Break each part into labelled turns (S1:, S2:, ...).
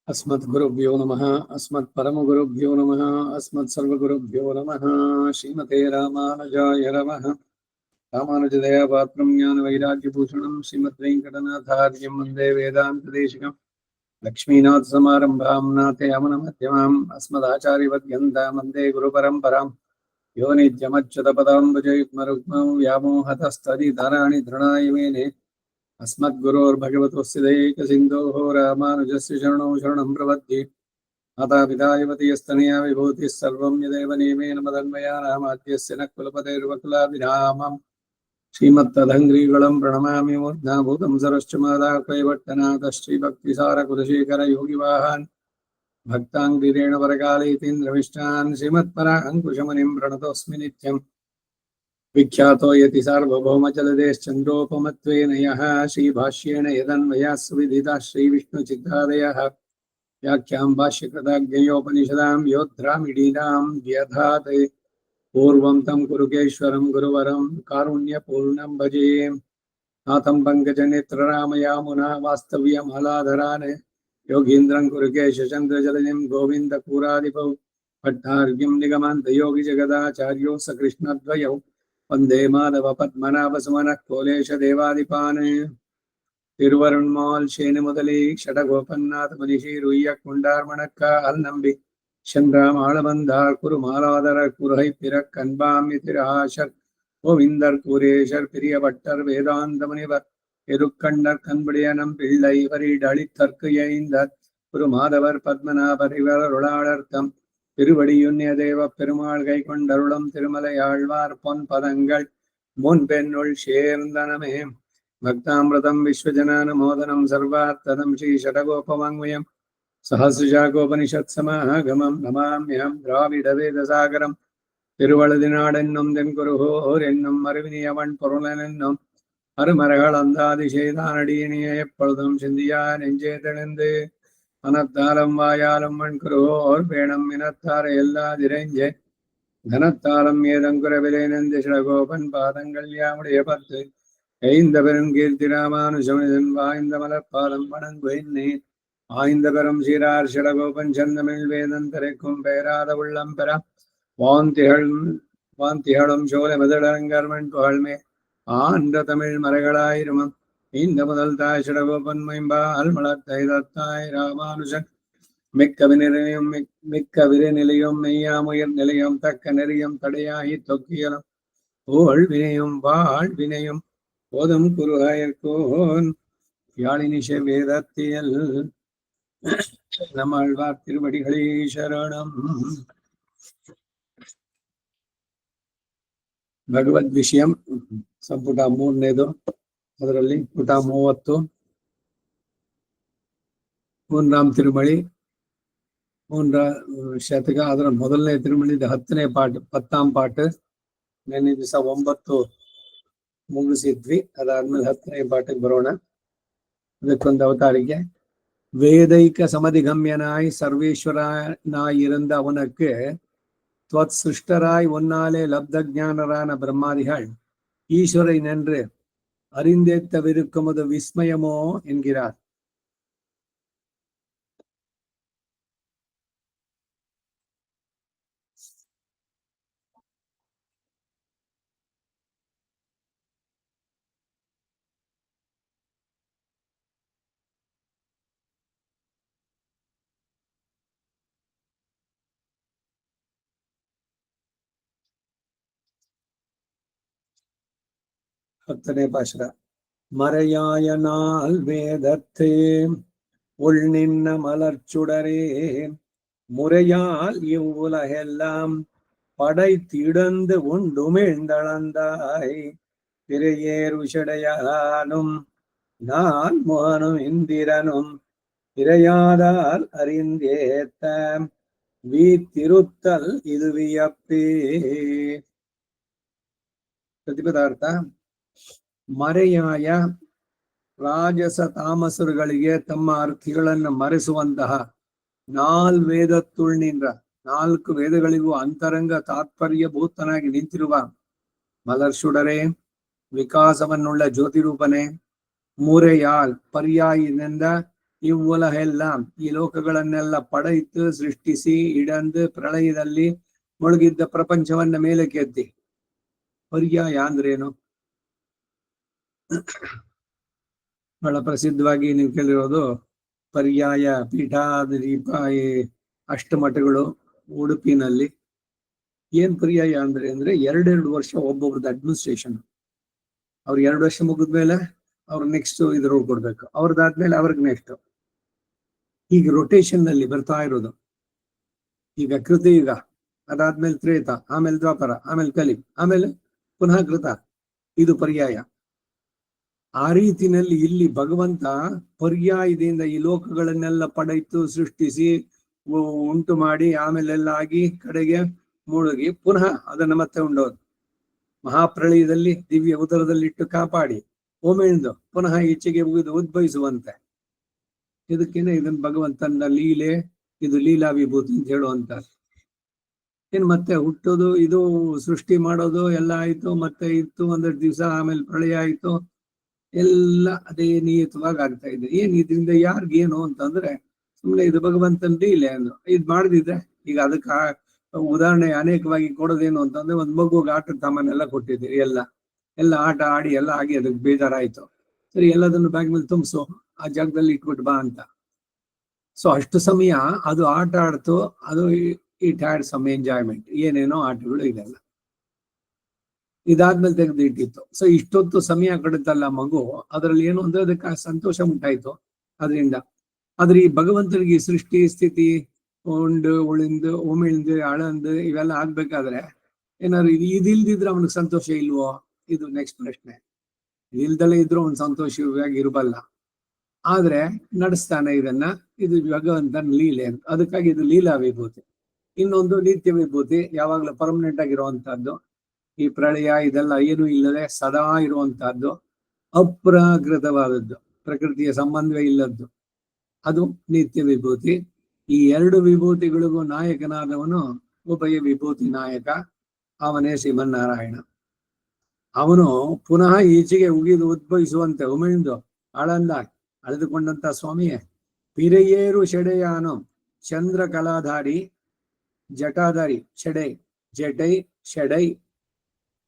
S1: अस्मद्गुरुभ्यो नमः। अस्मत्परमगुरुभ्यो नमः। अस्मत्सर्वगुरुभ्यो नमः। श्रीमते रामानुजाय नमः। रामानुजदयापात्रं ज्ञानवैराग्यभूषणं श्रीमद्वेङ्कटनाथार्यं वन्दे वेदान्तदेशिकं लक्ष्मीनाथसमारम्भां नाथे अमनमध्यमाम् अस्मदाचार्यवर्यन्तां वन्दे गुरुपरम्परां यो नित्यमच्युतपदाम्बुजयुग्मरुग्मं व्यामोहतस्तदितराणि तृणाय मेने अस्मद्गुरोर्भगवतोऽस्य दैकसिन्धोः रामानुजस्य शरणौ शरणं प्रपद्ये मातापितायुवति यस्तनया विभूतिः सर्वं यदेव नियमेन मदन्वयानामाद्यस्य न कुलपतेर्वकुलाभिरामम् श्रीमत्तदङ्घ्रीकुलं प्रणमामि मूर्ध्नाभूतं सरश्च मादाकैवट्टनाथ श्रीभक्तिसारकुलशेखर योगिवाहान् भक्ताङ्घ्रिरेण वरकालयतीन्द्रविष्टान् श्रीमत्परा अङ्कुशमुनिं प्रणतोऽस्मि नित्यम् विख्यातो यति सार्वभौमजलदेश्चन्द्रोपमत्वेन यः श्रीभाष्येण यदन्वयाः सुविदिताः श्रीविष्णुचित्तादयः व्याख्यां भाष्यकृताज्ञयोपनिषदां योद्ध्रामिडीनां व्यधात् पूर्वं तं कुरुकेश्वरं गुरुवरं कारुण्यपूर्णं भजे नाथं पङ्कजनेत्ररामयामुना वास्तव्यमालाधरान् योगीन्द्रं कुरुकेशचन्द्रजलनिं गोविन्दपूरादिपौ भट्टार्घ्यं निगमान्तयोगिजगदाचार्यो स कृष्णद्वयौ वन्दे माधव पद्मनाभसुमनः कोलेशदेवादिपान् திருவருண்மால் சேனுமுதலி ஷடகோபன்னாத மனிஷீர் உய்ய கொண்டார்மணக்கால் நம்பி சென்றாம் ஆளவந்தார் குருமாலாதரர் குருகை பிறக் கண்பாமி திரு ஆஷர் கோவிந்தர் கூரேஷர் பிரியபட்டர் வேதாந்த முனிவர் எருக்கண்ணர் கண்புடையனம் பிள்ளை இவரில் அளித்தற்கு எய்ந்தார் குரு மாதவர் பத்மநாபர் இவர் அருளாளர்த்தம் திருவடியுன்னிய தேவ பெருமாள் கை கொண்டருளம் திருமலை ஆழ்வார் பொன் பதங்கள் முன்பெண்ணுள் சேர்ந்தனமே भक्तामृतं विश्वजनानुमोदनं सर्वार्थदं श्रीषडगोपवाङ्मयं सहस्रशाखोपनिषत्समागमं नमाम्यहं द्राविडवेदसागरं திருவழுதினாடென்னும் தென்குருகோர் என்னும் மறுவினியவன் பொருளனென்னும் அருமரகள் அந்தாதிசெய்தானடியினிய எப்பொழுதும் சிந்தியா நெஞ்சே தெளிந்து மனத்தாலும் வாயாலும் மண்குருகோர் பேணம் இனத்தார எல்லா திரைஞ்சே கனத்தாலும் ஏதங்குரவிலே நெந்து ஷடகோபன் பாதங்கள் யாமுடைய பத்து ஐந்த பெரும் கீர்த்தி ராமானுஜமிதன் வாய்ந்த மலர்பாலம் வணங்குவேன் ஆய்ந்த பெரும் சீரார் ஷடகோபன் செந்தமிழ் வேதந்தரைக்கும் பெயராத உள்ளம் பெற வாந்திகளும் சோழ மதிடரங்கர்மன் புகழ்மே ஆண்ட தமிழ் மறைகளாயிரமம் இந்த முதல் தாய் ஷடகோபன் மைம்பால் மலர்த்தை தத்தாய் ராமானுஜன் மிக்க விரைநிலையும் மெய்யாமுயர் நிலையும் தக்க நெறியும் தடையாகி தொக்கியலும் ஓள் வினையும் வாழ் வினையும் போதும் குருகாயர்கோன் யாழினிஷ வேதத்தியல் நம்மாழ்வார் திருவடிகளே ಶರಣಂ. ಭಗವದ್ ವಿಷಯಂ ಸಂಪುಟ 3ನೇದು, ಅದರಲ್ಲಿ ಪುಟ 30 ಮೂರನೇ ತಿರುಮಳಿ 3ರ ಶತಕ. ಅದರ ಮೊದಲನೇ ತಿರುಮಳಿದ 10ನೇ ಪಾಠ 10ಾಂ ಪಾಠ. ನಿನ್ನೆ ದಿವಸ 9 ಮುಗಿಸಿದ್ವಿ. ಅದಾದ್ಮೇಲೆ 10ನೇ ಪಾಠಕ್ಕೆ ಬರೋಣ. ಅದಕ್ಕೊಂದು ಅವತಾರಿಗೆ வேதைக்க சமதிகம்யனாய் சர்வேஸ்வரனாயிருந்த அவனுக்கு துவத் சிருஷ்டராய் ஒன்னாலே லப்த ஞானரான பிரம்மாதிகள் ஈஸ்வரை நின்று அறிந்தே தவிருக்குமது விஸ்மயமோ என்கிறார். பத்தனை பாசுர. மறையாயனால் வேதத்தே உள் நின்ன மலர்ச்சுடரே முறையால் இவ்வுலகெல்லாம் படைத்திடந்து உண்டுமிழ்ந்தளந்தாய் பிறையேர் விஷடையானும் நான் முகனும் இந்திரனும் இறையாதால் அறிந்தேத்த வீத்திருத்தல் இது வியப்பே. ಪ್ರತಿಪದಾರ್ಥ: ಮರೆಯಾಯ ರಾಜಸ ತಾಮಸರುಗಳಿಗೆ ತಮ್ಮ ಅರ್ಥಿಗಳನ್ನು ಮರೆಸುವಂತಹ ವೇದತ್ತುಳ್ನಿಂದ 4 ವೇದಗಳಿಗೂ ಅಂತರಂಗ ತಾತ್ಪರ್ಯಭೂತನಾಗಿ ನಿಂತಿರುವ ಮಲರ್ಷುಡರೇ, ವಿಕಾಸವನ್ನುಳ್ಳ ಜ್ಯೋತಿರೂಪನೆ, ಮುರೆಯಾಲ್ ಪರ್ಯಾಯದಿಂದ ಇವುಲಹ எல்லாம் ಈ ಲೋಕಗಳನ್ನೆಲ್ಲ ಪಡೆಯಿತು ಸೃಷ್ಟಿಸಿ ಇಡಂದು ಪ್ರಳಯದಲ್ಲಿ ಮುಳುಗಿದ್ದ ಪ್ರಪಂಚವನ್ನ ಮೇಲಕ್ಕೆ ಎತ್ತಿ. ಪರ್ಯಾಯ ಅಂದ್ರೇನು? ಬಹಳ ಪ್ರಸಿದ್ಧವಾಗಿ ನೀವು ಕೇಳಿರೋದು ಪರ್ಯಾಯ ಪೀಠಾದೀಪ ಅಷ್ಟಮಠಗಳು ಉಡುಪಿನಲ್ಲಿ. ಏನ್ ಪರ್ಯಾಯ ಅಂದ್ರೆ 2 ವರ್ಷ ಒಬ್ಬೊಬ್ರದ್ದು ಅಡ್ಮಿನಿಸ್ಟ್ರೇಷನ್. ಅವ್ರು 2 ವರ್ಷ ಮುಗಿದ್ಮೇಲೆ ಅವ್ರು ನೆಕ್ಸ್ಟ್ ಇದ್ರ ಕೊಡ್ಬೇಕು, ಅವ್ರದ್ದಾದ್ಮೇಲೆ ಅವ್ರಿಗೆ ನೆಕ್ಸ್ಟ್. ಈಗ ರೊಟೇಷನ್ ನಲ್ಲಿ ಬರ್ತಾ ಇರೋದು. ಈಗ ಕೃತಯುಗ, ಅದಾದ್ಮೇಲೆ ತ್ರೇತ, ಆಮೇಲೆ ದ್ವಾಪರ, ಆಮೇಲೆ ಕಲಿ, ಆಮೇಲೆ ಪುನಃ ಕೃತ. ಇದು ಪರ್ಯಾಯ. ಆ ರೀತಿನಲ್ಲಿ ಇಲ್ಲಿ ಭಗವಂತ ಪರ್ಯಾಯದಿಂದ ಈ ಲೋಕಗಳನ್ನೆಲ್ಲ ಪಡೆಯಿತು ಸೃಷ್ಟಿಸಿ ಉಂಟು ಮಾಡಿ ಆಮೇಲೆಲ್ಲ ಆಗಿ ಕಡೆಗೆ ಮುಳುಗಿ ಪುನಃ ಅದನ್ನ ಮತ್ತೆ ಉಂಡೋದು. ಮಹಾಪ್ರಳಯದಲ್ಲಿ ದಿವ್ಯ ಉದರದಲ್ಲಿಟ್ಟು ಕಾಪಾಡಿ ಒಮ್ಮೆಂದು ಪುನಃ ಈಚೆಗೆ ಉದ್ಭವಿಸುವಂತೆ. ಇದಕ್ಕೇನೆ ಇದನ್ನ ಭಗವಂತನ ಲೀಲೆ, ಇದು ಲೀಲಾ ವಿಭೂತಿ ಅಂತ ಹೇಳುವಂತ. ಏನ್ ಮತ್ತೆ ಹುಟ್ಟೋದು, ಇದು ಸೃಷ್ಟಿ ಮಾಡೋದು ಎಲ್ಲ ಆಯ್ತು, ಮತ್ತೆ ಇತ್ತು 1 ದಿವಸ, ಆಮೇಲೆ ಪ್ರಳಯ ಆಯ್ತು, ಎಲ್ಲ ಅದೇ ನಿಯತವಾಗಿ ಆಗ್ತಾ ಇದೆ. ಏನ್ ಇದರಿಂದ ಯಾರಿಗೇನು ಅಂತಂದ್ರೆ ಸುಮ್ಮನೆ ಇದು ಭಗವಂತನ ಲೀಲೆ ಅಂದ್ರು. ಇದ್ ಮಾಡದಿದ್ರೆ ಈಗ ಅದಕ್ಕೆ ಉದಾಹರಣೆ ಅನೇಕವಾಗಿ ಕೊಡೋದೇನು ಅಂತಂದ್ರೆ, ಒಂದ್ ಮಗುಗೆ ಆಟದ ಸಾಮಾನೆಲ್ಲ ಕೊಟ್ಟಿದ್ದೀರಿ, ಎಲ್ಲ ಆಟ ಆಡಿ ಎಲ್ಲ ಆಗಿ ಅದಕ್ಕೆ ಬೇಜಾರಾಯ್ತು. ಸರಿ, ಎಲ್ಲದನ್ನು ಬ್ಯಾಗ್ ಮೇಲೆ ತುಂಬಿಸು, ಆ ಜಾಗದಲ್ಲಿ ಇಟ್ಬಿಟ್ಟು ಬಾ ಅಂತ. ಸೊ ಅಷ್ಟು ಸಮಯ ಅದು ಆಟ ಆಡ್ತು, ಅದು ಇಟ್ ಹ್ಯಾಡ್ ಸಮ್ ಎಂಜಾಯ್ಮೆಂಟ್, ಏನೇನೋ ಆಟಗಳು ಇದೆಲ್ಲ. ಇದಾದ್ಮೇಲೆ ತೆಗೆದು ಇಟ್ಟಿತ್ತು. ಸೊ ಇಷ್ಟೊತ್ತು ಸಮಯ ಕಡಿತಲ್ಲ ಮಗು, ಅದ್ರಲ್ಲಿ ಏನು ಅಂದ್ರೆ ಅದಕ್ಕೆ ಸಂತೋಷ ಉಂಟಾಯ್ತು ಅದರಿಂದ. ಆದ್ರೆ ಈ ಭಗವಂತನಿಗೆ ಸೃಷ್ಟಿ ಸ್ಥಿತಿ ಉಂಡು ಉಳಿಂದು ಉಮಿಳ್ದು ಅಳಂದು ಇವೆಲ್ಲ ಆಗ್ಬೇಕಾದ್ರೆ ಏನಾದ್ರು ಇದಿಲ್ದಿದ್ರೆ ಅವನಿಗೆ ಸಂತೋಷ ಇಲ್ವೋ? ಇದು ನೆಕ್ಸ್ಟ್ ಪ್ರಶ್ನೆ. ಇಲ್ದಲೇ ಇದ್ರು ಅವನು ಸಂತೋಷವಾಗಿ ಇರಬಲ್ಲ, ಆದ್ರೆ ನಡೆಸ್ತಾನೆ ಇದನ್ನ. ಇದು ಭಗವಂತನ ಲೀಲೆ ಅಂತ. ಅದಕ್ಕಾಗಿ ಇದು ಲೀಲಾ ವಿಭೂತಿ. ಇನ್ನೊಂದು ನಿತ್ಯ ವಿಭೂತಿ, ಯಾವಾಗ್ಲೂ ಪರ್ಮನೆಂಟ್ ಆಗಿರುವಂತಹದ್ದು. ಈ ಪ್ರಳಯ ಇದೆಲ್ಲ ಏನು ಇಲ್ಲದೆ ಸದಾ ಇರುವಂತಹದ್ದು, ಅಪ್ರಾಕೃತವಾದದ್ದು, ಪ್ರಕೃತಿಯ ಸಂಬಂಧವೇ ಇಲ್ಲದ್ದು, ಅದು ನಿತ್ಯ ವಿಭೂತಿ. ಈ 2 ವಿಭೂತಿಗಳಿಗೂ ನಾಯಕನಾದವನು ಉಭಯ ವಿಭೂತಿ ನಾಯಕ, ಅವನೇ ಶ್ರೀಮನ್ನಾರಾಯಣ. ಅವನು ಪುನಃ ಈಚೆಗೆ ಉಗಿದು ಉದ್ಭವಿಸುವಂತೆ ಉಮಿழ்ದು ಅಳೆದುಕೊಂಡಂತ ಸ್ವಾಮಿಯೇ. ಪಿರೆಯೇರು ಶೆಡೆಯಾನು ಚಂದ್ರ ಕಲಾಧಾರಿ ಜಟಾಧಾರಿ ಶೆಡೈ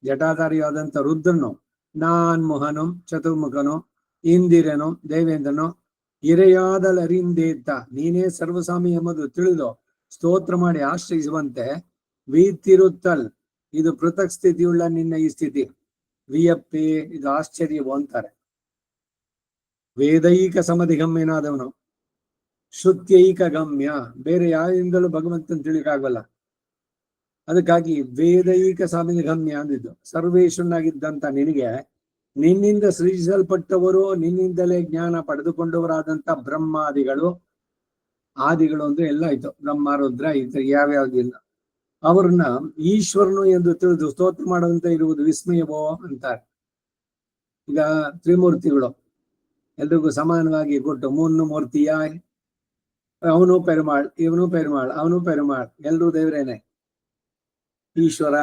S1: ಜಟಾಧಾರಿಯಾದಂಥ ರುದ್ರನು, ನಾನ್ಮುಹನು ಚತುರ್ಮುಖನು ಇಂದಿರನು ದೇವೇಂದ್ರನು ಇರೆಯಾದಲರಿಂದೇತ್ತ ನೀನೇ ಸರ್ವಸ್ವಾಮಿ ಎಂಬುದು ತಿಳಿದು ಸ್ತೋತ್ರ ಮಾಡಿ ಆಶ್ರಯಿಸುವಂತೆ ವೀತಿರುತ್ತಲ್, ಇದು ಪೃಥಕ್ ಸ್ಥಿತಿಯುಳ್ಳ ನಿನ್ನ ಈ ಸ್ಥಿತಿ. ವಿಯಪ್ಪಿ, ಇದು ಆಶ್ಚರ್ಯವು ಅಂತಾರೆ. ವೇದೈಕ ಸಮಧಿಗಮ್ಯನಾದವನು, ಶ್ರುತ್ಯೈಕ ಗಮ್ಯ, ಬೇರೆ ಯಾರಿಂದಲೂ ಭಗವಂತನ ತಿಳಿಯಕ್ಕಾಗಲ್ಲ. ಅದಕ್ಕಾಗಿ ವೇದೈಕ ಸಮಧಿಗಮ್ಯ ಅಂದಿದ್ದು. ಸರ್ವೇಶ್ವರನಾಗಿದ್ದಂತ ನಿನಗೆ ನಿನ್ನಿಂದ ಸೃಜಿಸಲ್ಪಟ್ಟವರು, ನಿನ್ನಿಂದಲೇ ಜ್ಞಾನ ಪಡೆದುಕೊಂಡವರಾದಂತ ಬ್ರಹ್ಮಾದಿಗಳು, ಆದಿಗಳು ಅಂದ್ರೆ ಎಲ್ಲ ಆಯ್ತು, ಬ್ರಹ್ಮ ರುದ್ರ ಇತರ ಯಾವ್ಯಾವ್ದಿಲ್ಲ, ಅವ್ರನ್ನ ಈಶ್ವರನು ಎಂದು ತಿಳಿದು ಸ್ತೋತ್ರ ಮಾಡುವಂತ ಇರುವುದು ವಿಸ್ಮಯವೋ ಅಂತಾರೆ. ಈಗ ತ್ರಿಮೂರ್ತಿಗಳು ಎಲ್ರಿಗೂ ಸಮಾನವಾಗಿ ಕೊಟ್ಟು 3 ಮೂರ್ತಿಯಾಯ್, ಅವನು ಪೆರುಮಾಳ್, ಇವನು ಪೆರುಮಾಳ್, ಅವನು ಪೆರುಮಾಳ್, ಎಲ್ರೂ ದೇವರೇನೆ. ಈಶ್ವರ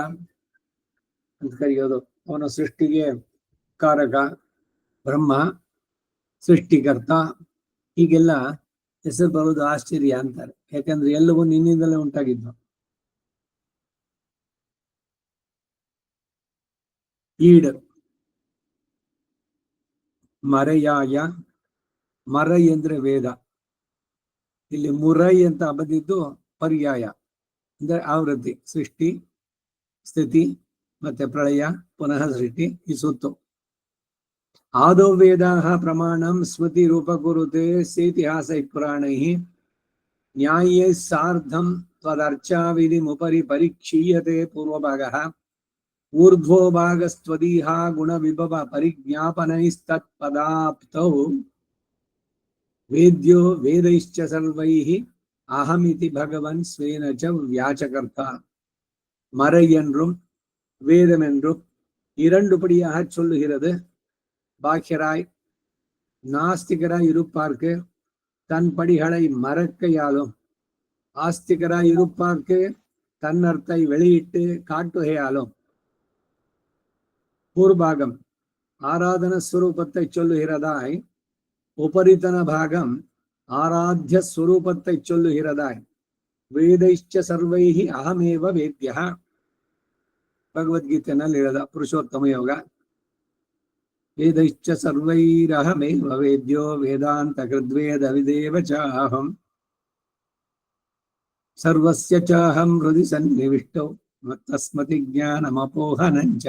S1: ಅಂತ ಕರೆಯೋದು, ಅವನ ಸೃಷ್ಟಿಗೆ ಕಾರಕ, ಬ್ರಹ್ಮ ಸೃಷ್ಟಿಕರ್ತ, ಹೀಗೆಲ್ಲ ಹೆಸರು ಬರೋದು ಆಶ್ಚರ್ಯ ಅಂತಾರೆ. ಯಾಕಂದ್ರೆ ಎಲ್ಲವೂ ನಿನ್ನಿಂದಲೇ ಉಂಟಾಗಿದ್ದು. ಈಡ್ ಮರೆಯಾಯ, ಮರೈ ಅಂದ್ರೆ ವೇದ, ಇಲ್ಲಿ ಮುರೈ ಅಂತ ಬಂದಿದ್ದು ಪರ್ಯಾಯ ಅಂದ್ರೆ ಆವೃತ್ತಿ, ಸೃಷ್ಟಿ ಸ್ಥಿತಿ ಮತ್ತೆ ಪ್ರಳಯ ಪುನಃ ಸೃಷ್ಟಿ, ಈ ಸುತ್ತು. ಆದೋ ವೇದಾಹ ಪ್ರಮಾಣಂ ಸ್ಮೃತಿ ರೂಪ ಕುರುತೆ ಸೇತಿಹಾಸ ಪುರಾಣೈ ನ್ಯಾಯೇ ಸಾರ್ಧಂ ತ್ವದರ್ಚಾ ವಿಧಿಮುಪರಿ ಪರೀಕ್ಷೀಯತೆ ಪೂರ್ವಭಾಗಃ ಊರ್ಧ್ವೋ ಭಾಗಸ್ತ್ವದೀಹ ಗುಣ ವಿಭವ ಪರಿಜ್ಞಾಪನೈಸ್ತತ್ಪದಾಪ್ತೌ ವೇದ್ಯೋ ವೇದೈಶ್ಚ ಸರ್ವೈಃ அகமிதி பகவன் ஸ்வேனச்ச வியாச்சகர்த்தா. மறை என்றும் வேதம் என்றும் 2 படியாக சொல்லுகிறது. பாக்கியராய் நாஸ்திகராய் இருப்பார்க்கு தன் படிகளை மறக்கையாலும், ஆஸ்திகராய் இருப்பார்க்கு தன்னர்த்தை வெளியிட்டு காட்டுகையாலும். பூர்பாகம் ஆராதன ஸ்வரூபத்தை சொல்லுகிறதாய், உபரித்தன பாகம் ஆராத்திய ஸ்வரூபத்தை சொல்லுகிறதாய் ವೇದೈಶ್ಚ ಸರ್ವೈಃ ಅಹಮೇವ ವೇದ್ಯಃ ಭಗವದ್ಗೀತೆನಲ್ಲಿ ಹೇಳಿದ ಪುರುಷೋತ್ತಮ ಯೋಗ. ವೇದೈಶ್ಚ ಸರ್ವೈರಹಮೇವ ವೇದ್ಯೋ ವೇದಾಂತ ಕೃದ್ವೇದ ವಿದೇವ ಚಾಹಂ ಸರ್ವಸ್ಯ ಚಾಹಂ ಹೃದಯ ಸನ್ನಿವಿಷ್ಟೌ ತಸ್ಮತಿ ಜ್ಞಾನಮಪೋಹನಂಚ.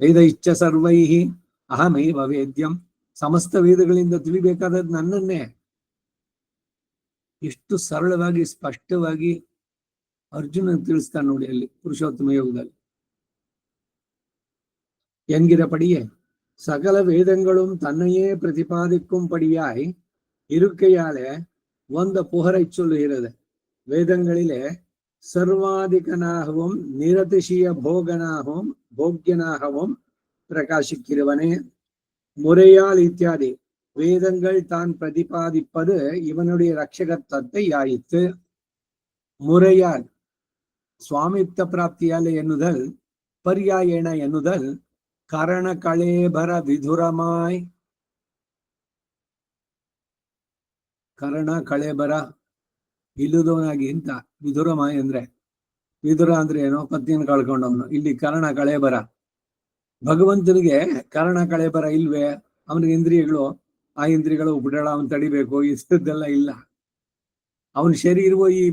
S1: ವೇದೈಶ್ಚ ಸರ್ವೈಃ ಅಹಮೇವ ವೇದ್ಯಂ, ಸಮಸ್ತ ವೇದಗಳಿಂದ ತಿಳಿಬೇಕಾದದ್ದು ನನ್ನನ್ನೇ. ಎಷ್ಟು ಸರಳವಾಗಿ ಸ್ಪಷ್ಟವಾಗಿ ಅರ್ಜುನ ತಿಳಿಸ್ತಾನೆ ನೋಡಿ ಅಲ್ಲಿ ಪುರುಷೋತ್ತಮ ಯೋಗದಲ್ಲಿ. என்கிறபடியே சகல வேதங்களும் தன்னையே பிரதிபாதிக்கும்படியாய் இருக்கையாலே வந்த புகரை சொல்லுகிறது. வேதங்களிலே சர்வாதிகனாகவும் நிரதிசய போக்யனாகவும் பிரகாசிக்கிறவனே. முறையால் இத்தியாதி வேதங்கள் தான் பிரதிபாதிப்பது இவனுடைய ரட்சகத்துவத்தை ஆயிற்று. முறையால் சுவாமித்த பிராப்தியால் எண்ணுதல், பர்யாயேன ಎನ್ನುದಲ್, ಕರಣ ಕಳೇಬರ ವಿಧುರಮಾಯ್. ಕರಣ ಕಳೇಬರ ಇಲ್ಲದವನಾಗಿ ಅಂತ ವಿಧುರಮಾಯ್ ಅಂದ್ರೆ, ವಿಧುರ ಅಂದ್ರೆ ಏನೋ ಪತ್ನಿಯನ್ನು ಕಳ್ಕೊಂಡವನು. ಇಲ್ಲಿ ಕರ್ಣ ಕಳೇಬರ. ಭಗವಂತನಿಗೆ ಕರ್ಣ ಕಳೇಬರ ಇಲ್ವೇ? ಅವನಿಗೆ ಇಂದ್ರಿಯಗಳು, ಆ ಇಂದ್ರಿಯಗಳು ಉಪಟಳ ಅವನು ತಡಿಬೇಕು, ಇಷ್ಟದ್ದೆಲ್ಲ ಇಲ್ಲ. ಅವನ ಶರೀರವು ಈ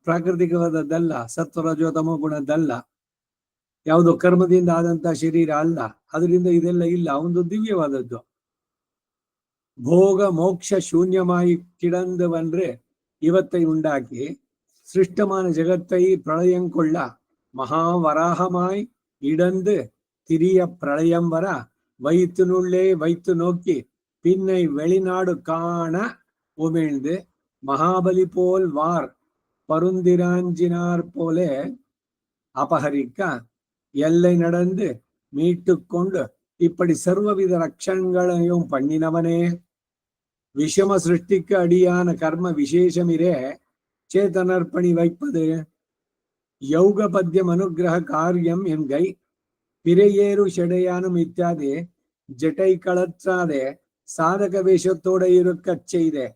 S1: ಪ್ರಾಕೃತಿಕವಾದದ್ದಲ್ಲ, ಸತ್ವರಜೋತಮ ಗುಣದ್ದಲ್ಲ, ಯಾವುದೋ ಕರ್ಮದಿಂದ ಆದಂತ ಶರೀರ ಅಲ್ಲ. ಅದರಿಂದ ಇದೆಲ್ಲ ಇಲ್ಲ. ಅವನದು ದಿವ್ಯವಾದದ್ದು. ಭೋಗ ಮೋಕ್ಷ ಶೂನ್ಯಮಾಯಿ ಕಿಡಂದವನ್ರೆ ಇವತ್ತೈ ಉಂಡಾಕಿ சிருஷ்டமான ஜெகத்தை பிரளயம் கொள்ள மகாவராகமாய் இடந்து திரிய பிரளயம் வர வயிற்றுனுள்ளே வைத்து நோக்கி பின்னை வெளிநாடு காண உமிழ்ந்து மகாபலி போல் வார் பருந்திராஞ்சினார் போலே அபகரிக்க எல்லை நடந்து மீட்டு கொண்டு இப்படி சர்வவித ரட்சங்களையும் பண்ணினவனே. விஷம சிருஷ்டிக்கு அடியான கர்ம விசேஷமிரே சேதனர்ப்பணி வைப்பது யௌக பத்தியம் அனுகிரக காரியம் என்கை பிறையேறு செடையானும் இத்தியாதி ஜட்டை கலற்றாதே சாதக வேஷத்தோட இருக்கச் செய்தே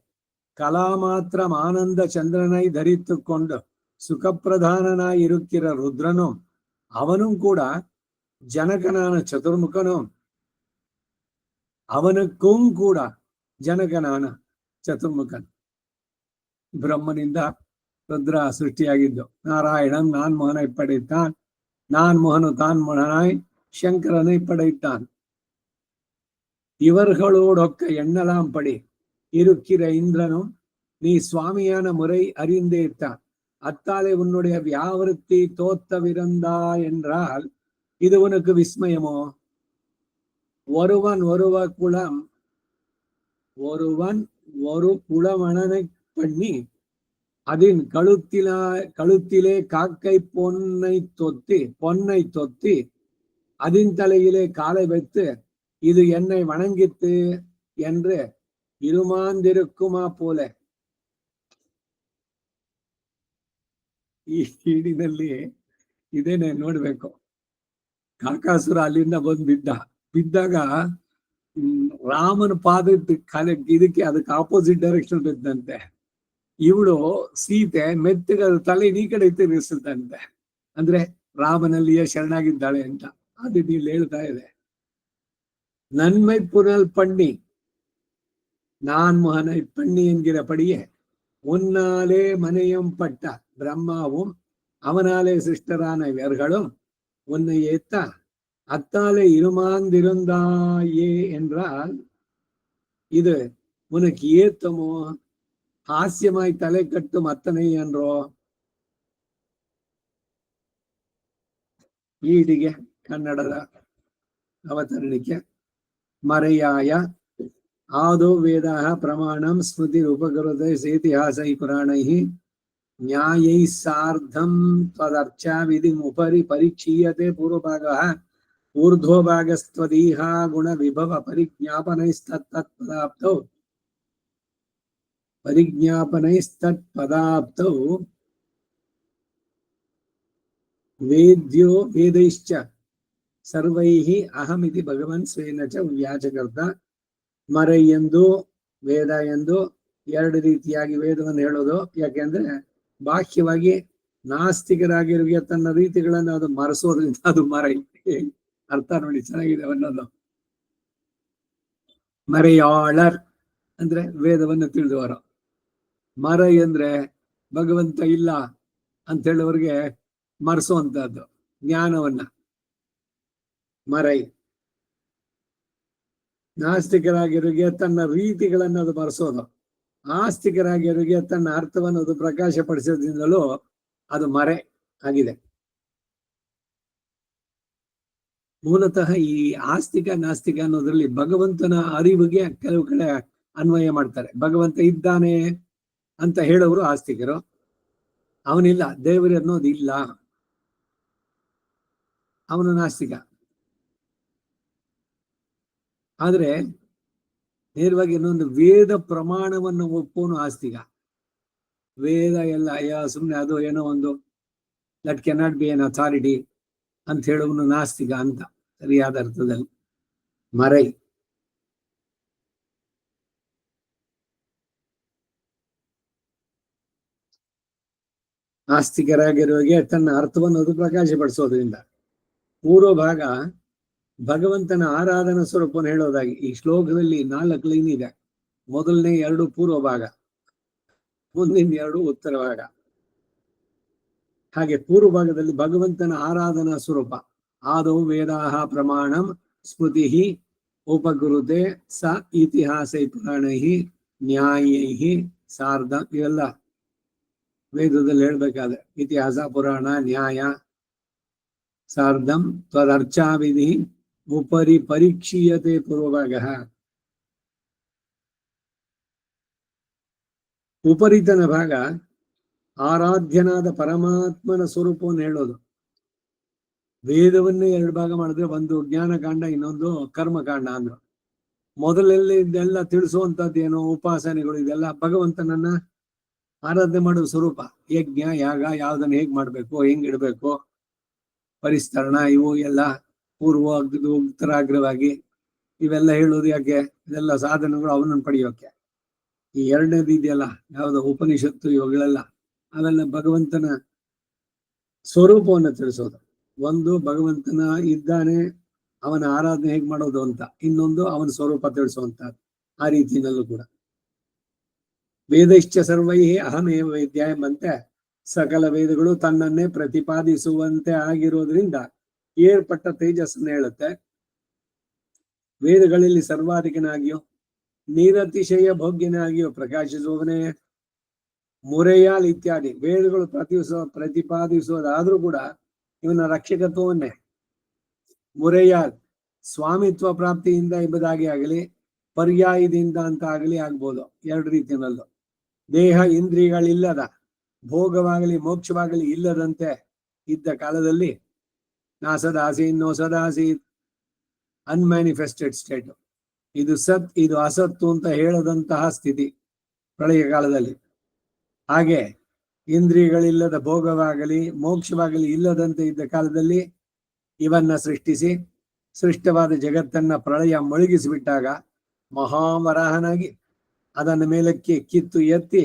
S1: கலாமாத்திரம் ஆனந்த சந்திரனை தரித்து கொண்டு சுகப்பிரதானனாய் இருக்கிற ருத்ரனும் அவனும் கூட ஜனகனான சதுர்முகனும் அவனுக்கும் கூட ಜನಕನಾನ ಚತುರ್ಮುಖನ್. ಬ್ರಹ್ಮನಿಂದ ರುದ್ರ ಸೃಷ್ಟಿಯಾಗಿದ್ದು. நாராயணன் நான் மகனை படைத்தான், நான் மகனு தான் மகனாய் சங்கரனை படைத்தான். இவர்களோடொக்க எண்ணலாம் படி இருக்கிற இந்திரனும் நீ சுவாமியான முறை அறிந்தேத்தான். அத்தாலே உன்னுடைய வியாவிருத்தி தோத்தவிருந்தா என்றால் இது உனக்கு விஸ்மயமோ? ஒருவன் ஒரு குளமணனை பண்ணி அதன் கழுத்திலே காக்கை பொன்னை தொத்தி அதன் தலையிலே காலை வைத்து இது என்னை வணங்கித்து என்று இருமாந்திருக்குமா போல. ಈ ಹೀಡಿನಲ್ಲಿ ಇದೇನೆ ನೋಡ್ಬೇಕು. ಕಾಕಾಸುರ ಅಲ್ಲಿಂದ ಬಿದ್ದಾಗ ರಾಮನ ಪಾದದ ಇದಕ್ಕೆ ಅದಕ್ಕೆ ಆಪೋಸಿಟ್ ಡೈರೆಕ್ಷನ್ ಬಿದ್ದಂತೆ. ಇವಳು ಸೀತೆ ಮೆತ್ತಗ ತಲೆ ಈ ಕಡೆ ತಿರುಗಿಸುತ್ತಂತೆ. ಅಂದ್ರೆ ರಾಮನಲ್ಲಿಯೇ ಶರಣಾಗಿದ್ದಾಳೆ ಅಂತ ಅದು ಇಲ್ಲಿ ಹೇಳ್ತಾ ಇದೆ. நன்மை புனல் பண்ணி நான் மகனை பண்ணி என்கிறபடியே உன்னாலே மனையம் பட்ட பிரம்மாவும் அவனாலே சிருஷ்டரான இவர்களும் உன்னை ஏத்த அத்தாலே இருமாந்திருந்தாயே என்றால் இது உனக்கு ஏத்தமோ? ಹಾಸ್ಯಮಾಯಿ ತಲೆ ಕಟ್ಟು ಮತ್ತನೇ ಏನ್ರೋ? ಈಡಿಗೆ ಕನ್ನಡದ ಅವತರಣಿಕೆ ಮರೆಯಾಯ ಆದೋ ವೇದ ಪ್ರಮಾಣಂ ಸ್ಮೃತಿ ಉಪಕೃತ ಇತಿಹಾಸೈ ಪುರಾಣೈ ನ್ಯಾಯೈ ಸಾರ್ಧಂ ತದರ್ಚ ವಿಧಿ ಉಪರಿ ಪರೀಕ್ಷೀಯತೆ ಪೂರ್ವಭಾಗಃ ಊರ್ಧ್ವಭಾಗಸ್ತ್ವದೀಹ ಗುಣ ವಿಭವ ಪರಿಜ್ಞಾಪನೈಸ್ತತ್ಪದಾಪ್ತೌ ವೇದ್ಯೋ ವೇದೈಶ್ಚ ಸರ್ವೈಃ ಅಹಮಿತಿ ಭಗವನ್ ಸ್ವೇನ ಚ ವ್ಯಾಚಕರ್ತ. ಮರೈ ಎಂದು ವೇದ ಎಂದು ಎರಡು ರೀತಿಯಾಗಿ ವೇದವನ್ನು ಹೇಳೋದು. ಯಾಕೆಂದ್ರೆ ಬಾಹ್ಯವಾಗಿ ನಾಸ್ತಿಕರಾಗಿರುವ ತನ್ನ ರೀತಿಗಳನ್ನು ಅದು ಮರೆಸೋದ್ರಿಂದ ಅದು ಮರೈ. ಅರ್ಥ ನೋಡಿ, ಚೆನ್ನಾಗಿದೆ ಅನ್ನೋದು. ಮರೆಯಾಳರ್ ಅಂದ್ರೆ ವೇದವನ್ನು ತಿಳಿದವರು. ಮರೈ ಅಂದ್ರೆ ಭಗವಂತ ಇಲ್ಲ ಅಂತ ಹೇಳೋರಿಗೆ ಮರೆಸುವಂತಹದ್ದು ಜ್ಞಾನವನ್ನ. ಮರೈ. ನಾಸ್ತಿಕರಾಗಿರೋರಿಗೆ ತನ್ನ ರೀತಿಗಳನ್ನು ಅದು ಮರೆಸೋದು. ಆಸ್ತಿಕರಾಗಿರೋರಿಗೆ ತನ್ನ ಅರ್ಥವನ್ನು ಅದು ಪ್ರಕಾಶಪಡಿಸೋದ್ರಿಂದಲೂ ಅದು ಮರೆ ಆಗಿದೆ. ಮೂಲತಃ ಈ ಆಸ್ತಿಕ ನಾಸ್ತಿಕ ಅನ್ನೋದ್ರಲ್ಲಿ ಭಗವಂತನ ಅರಿವಿಗೆ ಕೆಲವು ಕಡೆ ಅನ್ವಯ ಮಾಡ್ತಾರೆ. ಭಗವಂತ ಇದ್ದಾನೆ ಅಂತ ಹೇಳೋರು ಆಸ್ತಿಕರು, ಅವನಿಲ್ಲ ದೇವರು ಅನ್ನೋದು ಇಲ್ಲ ಅವನು ನಾಸ್ತಿಕ. ಆದ್ರೆ ನೇರವಾಗಿ ಇನ್ನೊಂದು ವೇದ ಪ್ರಮಾಣವನ್ನು ಒಪ್ಪೋನು ಆಸ್ತಿಕ. ವೇದ ಎಲ್ಲ ಸುಮ್ಮನೆ ಅದು ಏನೋ ಒಂದು that cannot be N authority ಅಂತ ಹೇಳುವನು ನಾಸ್ತಿಕ ಅಂತ ಸರಿಯಾದ ಅರ್ಥದಲ್ಲಿ. ಮರೈ. ಆಸ್ತಿಕರಾಗಿರುವಾಗೆ ತನ್ನ ಅರ್ಥವನ್ನು ಅದು ಪ್ರಕಾಶಪಡಿಸೋದ್ರಿಂದ. ಪೂರ್ವ ಭಾಗ ಭಗವಂತನ ಆರಾಧನಾ ಸ್ವರೂಪವನ್ನು ಹೇಳೋದಾಗಿ ಈ ಶ್ಲೋಕದಲ್ಲಿ 4 ಲೈನ್ ಇದೆ. ಮೊದಲನೇ 2 ಪೂರ್ವ ಭಾಗ, ಮುಂದಿನ 2 ಉತ್ತರ ಭಾಗ. ಹಾಗೆ ಪೂರ್ವ ಭಾಗದಲ್ಲಿ ಭಗವಂತನ ಆರಾಧನಾ ಸ್ವರೂಪ. ಆದೌ ವೇದಾಹ ಪ್ರಮಾಣಂ ಸ್ಮೃತಿ ಉಪಗುರುತೆ ಸ ಇತಿಹಾಸೈ ಪುರಾಣೈ ನ್ಯಾಯೈ ಸಾರ್ಧ. ಇವೆಲ್ಲ ವೇದದಲ್ಲಿ ಹೇಳ್ಬೇಕಾದ್ರೆ ಇತಿಹಾಸ, ಪುರಾಣ, ನ್ಯಾಯ, ಸಾರ್ಧಂ ತ್ವದರ್ಚಾವಿಧಿ ಉಪರಿ ಪರೀಕ್ಷೀಯತೆ ಪೂರ್ವಭಾಗ. ಉಪರಿತನ ಭಾಗ ಆರಾಧ್ಯನಾದ ಪರಮಾತ್ಮನ ಸ್ವರೂಪವನ್ನು ಹೇಳೋದು. ವೇದವನ್ನೇ 2 ಭಾಗ ಮಾಡಿದ್ರೆ, ಒಂದು ಜ್ಞಾನಕಾಂಡ, ಇನ್ನೊಂದು ಕರ್ಮಕಾಂಡ ಅಂದ್ರು. ಮೊದಲಲ್ಲಿ ಇದೆಲ್ಲ ತಿಳಿಸುವಂತದ್ದು ಏನೋ ಉಪಾಸನೆಗಳು, ಇದೆಲ್ಲ ಭಗವಂತನನ್ನ ಆರಾಧನೆ ಮಾಡುವ ಸ್ವರೂಪ. ಯಜ್ಞ ಯಾಗ ಯಾವ್ದನ್ನ ಹೇಗ್ ಮಾಡ್ಬೇಕು, ಹೆಂಗಿಡ್ಬೇಕು, ಪರಿಸ್ತರಣ, ಇವು ಎಲ್ಲ ಪೂರ್ವ ಉತ್ತರಾಗ್ರವಾಗಿ ಇವೆಲ್ಲ ಹೇಳೋದು ಯಾಕೆ? ಇದೆಲ್ಲ ಸಾಧನಗಳು ಅವನನ್ನು ಪಡೆಯೋಕೆ. ಈ ಎರಡನೇದು ಇದೆಯಲ್ಲ ಯಾವ್ದು ಉಪನಿಷತ್ತು, ಇವುಗಳೆಲ್ಲ ಅವೆಲ್ಲ ಭಗವಂತನ ಸ್ವರೂಪವನ್ನು ತಿಳಿಸೋದು. ಒಂದು ಭಗವಂತನ ಇದ್ದಾನೆ, ಅವನ ಆರಾಧನೆ ಹೇಗ್ ಮಾಡೋದು ಅಂತ. ಇನ್ನೊಂದು ಅವನ ಸ್ವರೂಪ ತಿಳಿಸುವಂತಹದ್ದು. ಆ ರೀತಿಯಲ್ಲೂ ಕೂಡ ವೇದಶ್ಚ ಸರ್ವೈ ಅಹಮೇವ ವೇದ್ಯ ಎಂಬಂತೆ ಸಕಲ ವೇದಗಳು ತನ್ನನ್ನೇ ಪ್ರತಿಪಾದಿಸುವಂತೆ ಆಗಿರೋದ್ರಿಂದ ಏರ್ಪಟ್ಟ ತೇಜಸ್ಸನ್ನು ಹೇಳುತ್ತೆ. ವೇದಗಳಲ್ಲಿ ಸರ್ವಾಧಿಕನಾಗಿಯೋ ನಿರತಿಶಯ ಭೋಗ್ಯನಾಗಿಯೋ ಪ್ರಕಾಶಿಸುವವನೇ ಮುರೆಯಾಲ್ ಇತ್ಯಾದಿ ವೇದಗಳು ಪ್ರತಿಪಾದಿಸೋದಾದ್ರೂ ಕೂಡ ಇವನ ರಕ್ಷಕತ್ವವನ್ನೇ ಮುರೆಯಾಲ್ ಸ್ವಾಮಿತ್ವ ಪ್ರಾಪ್ತಿಯಿಂದ ಎಂಬುದಾಗಿ ಆಗಲಿ, ಪರ್ಯಾಯದಿಂದ ಅಂತ ಆಗಲಿ ಆಗ್ಬೋದು. 2 ರೀತಿಯಲ್ಲೂ ದೇಹ ಇಂದ್ರಿಯಗಳಿಲ್ಲದ, ಭೋಗವಾಗಲಿ ಮೋಕ್ಷವಾಗಲಿ ಇಲ್ಲದಂತೆ ಇದ್ದ ಕಾಲದಲ್ಲಿ ನಾಸದಾಸೀನ್ ನೋಸದಾಸೀನ್ ಅನ್ಮ್ಯಾನಿಫೆಸ್ಟೆಡ್ ಸ್ಟೇಟ್, ಇದು ಸತ್ ಇದು ಅಸತ್ತು ಅಂತ ಹೇಳದಂತಹ ಸ್ಥಿತಿ ಪ್ರಳಯ ಕಾಲದಲ್ಲಿ. ಹಾಗೆ ಇಂದ್ರಿಯಗಳಿಲ್ಲದ, ಭೋಗವಾಗಲಿ ಮೋಕ್ಷವಾಗಲಿ ಇಲ್ಲದಂತೆ ಇದ್ದ ಕಾಲದಲ್ಲಿ ಇವನ್ನ ಸೃಷ್ಟಿಸಿ ಸೃಷ್ಟವಾದ ಜಗತ್ತನ್ನ ಪ್ರಳಯ ಮುಳುಗಿಸಿಬಿಟ್ಟಾಗ ಮಹಾವರಾಹನಾಗಿ ಅದನ್ನ ಮೇಲಕ್ಕೆ ಕಿತ್ತು ಎತ್ತಿ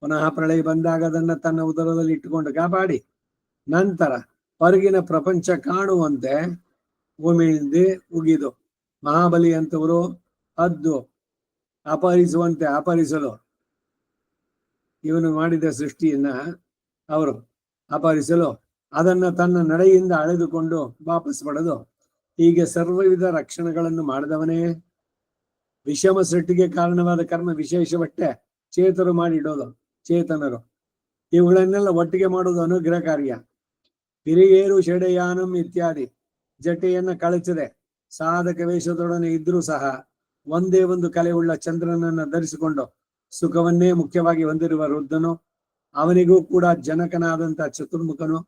S1: ಪುನಃ ಪ್ರಳಯ ಬಂದಾಗ ಅದನ್ನ ತನ್ನ ಉದರದಲ್ಲಿ ಇಟ್ಟುಕೊಂಡು ಕಾಪಾಡಿ ನಂತರ ಹೊರಗಿನ ಪ್ರಪಂಚ ಕಾಣುವಂತೆ ಉಮಿಳ್ದು ಉಗಿದು ಮಹಾಬಲಿ ಅಂತವರು ಹದ್ದು ಅಪಹರಿಸುವಂತೆ ಅಪಹರಿಸಲು ಇವನು ಮಾಡಿದ ಸೃಷ್ಟಿಯನ್ನ ಅವರು ಅಪಹರಿಸಲು ಅದನ್ನ ತನ್ನ ನಡೆಯಿಂದ ಅಳೆದುಕೊಂಡು ವಾಪಸ್ ಪಡೆದು ಹೀಗೆ ಸರ್ವವಿಧ ರಕ್ಷಣೆಗಳನ್ನು ಮಾಡಿದವನೇ. ವಿಷಮ ಸೃಷ್ಟಿಗೆ ಕಾರಣವಾದ ಕರ್ಮ ವಿಶೇಷವಷ್ಟೇ ಚೇತರು ಮಾಡಿಡೋದು, ಚೇತನರು ಇವುಗಳನ್ನೆಲ್ಲ ಒಟ್ಟಿಗೆ ಮಾಡೋದು ಅನುಗ್ರಹ ಕಾರ್ಯ. ಹಿರಿಯೇರು ಷಡೆಯಾನಂ ಇತ್ಯಾದಿ ಜಟೆಯನ್ನ ಕಳಚದೆ ಸಾಧಕ ವೇಷದೊಡನೆ ಇದ್ರೂ ಸಹ ಒಂದೇ ಒಂದು ಕಲೆಯುಳ್ಳ ಚಂದ್ರನನ್ನ ಧರಿಸಿಕೊಂಡು ಸುಖವನ್ನೇ ಮುಖ್ಯವಾಗಿ ಹೊಂದಿರುವ ರುದ್ರನು, ಅವನಿಗೂ ಕೂಡ ಜನಕನಾದಂತ ಚತುರ್ಮುಖನು,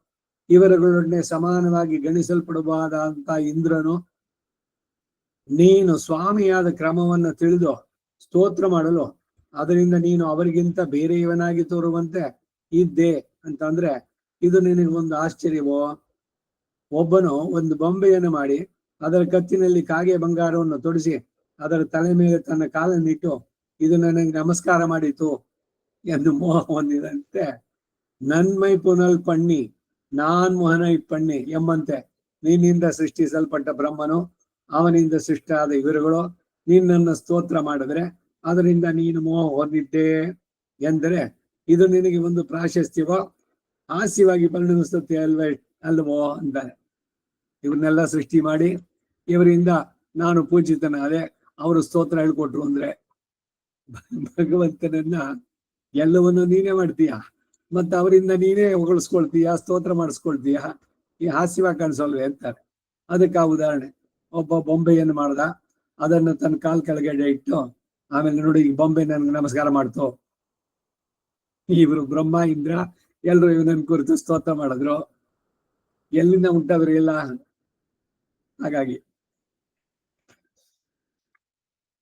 S1: ಇವರುಗಳೊಡನೆ ಸಮಾನವಾಗಿ ಗಣಿಸಲ್ಪಡಬಹುದಾದಂತ ಇಂದ್ರನು, ನೀನು ಸ್ವಾಮಿಯಾದ ಕ್ರಮವನ್ನು ತಿಳಿದು ಸ್ತೋತ್ರ ಮಾಡಲು ಅದರಿಂದ ನೀನು ಅವರಿಗಿಂತ ಬೇರೆಯವನಾಗಿ ತೋರುವಂತೆ ಇದ್ದೆ ಅಂತಂದ್ರೆ ಇದು ನಿನಗೆ ಒಂದು ಆಶ್ಚರ್ಯವೋ? ಒಬ್ಬನು ಒಂದು ಬೊಂಬೆಯನ್ನು ಮಾಡಿ ಅದರ ಕತ್ತಿನಲ್ಲಿ ಕಾಗೆ ಬಂಗಾರವನ್ನು ತೊಡಿಸಿ ಅದರ ತಲೆ ಮೇಲೆ ತನ್ನ ಕಾಲನ್ನಿಟ್ಟು ಇದು ನನಗೆ ನಮಸ್ಕಾರ ಮಾಡಿತು ಎಂದು ಮೋಹ ಹೊಂದಿದಂತೆ ನನ್ಮೈ ಪುನಲ್ ಪಣ್ಣಿ ನಾನ್ ಮೋಹನೈ ಪಣ್ಣಿ ಎಂಬಂತೆ ನಿನ್ನಿಂದ ಸೃಷ್ಟಿಸಲ್ಪಟ್ಟ ಬ್ರಹ್ಮನು, ಅವನಿಂದ ಸೃಷ್ಟಿಯಾದ ಇವರುಗಳು ನಿನ್ನನ್ನು ಸ್ತೋತ್ರ ಮಾಡಿದ್ರೆ ಅದರಿಂದ ನೀನು ಮೋಹ ಹೊಂದಿದ್ದೆ ಎಂದರೆ ಇದು ನಿನಗೆ ಒಂದು ಪ್ರಾಶಸ್ತ್ಯವೋ ಹಾಸ್ಯವಾಗಿ ಪರಿಣಮಿಸುತ್ತೆ ಅಲ್ವೋ ಅಂತಾನೆ. ಇವ್ರನ್ನೆಲ್ಲ ಸೃಷ್ಟಿ ಮಾಡಿ ಇವರಿಂದ ನಾನು ಪೂಜಿತನಾದೆ, ಅವರು ಸ್ತೋತ್ರ ಹೇಳ್ಕೊಟ್ರು ಅಂದ್ರೆ ಭಗವಂತನನ್ನ ಎಲ್ಲವನ್ನು ನೀನೇ ಮಾಡ್ತೀಯ, ಮತ್ತೆ ಅವರಿಂದ ನೀನೇ ಹೊಗಳಿಸ್ಕೊಳ್ತೀಯ, ಸ್ತೋತ್ರ ಮಾಡಿಸ್ಕೊಳ್ತೀಯ, ಈ ಹಾಸ್ಯವಾಗಿ ಕಾಣಿಸಲ್ವೇ ಅಂತಾರೆ. ಅದಕ್ಕೆ ಆ ಉದಾಹರಣೆ, ಒಬ್ಬ ಬೊಂಬೆಯನ್ನು ಮಾಡ್ದ, ಅದನ್ನು ತನ್ನ ಕಾಲ್ ಕೆಳಗಡೆ ಇಟ್ಟು ಆಮೇಲೆ ನೋಡಿ ಈ ಬೊಂಬೆ ನನ್ಗೆ ನಮಸ್ಕಾರ ಮಾಡ್ತು. ಇವರು ಬ್ರಹ್ಮ ಇಂದ್ರ ಎಲ್ರು ಇವನನ್ನ ಕುರಿತು ಸ್ತೋತ್ರ ಮಾಡಿದ್ರು. ಎಲ್ಲಿಂದ ಉಂಟಾದ್ರು ಎಲ್ಲ. ಹಾಗಾಗಿ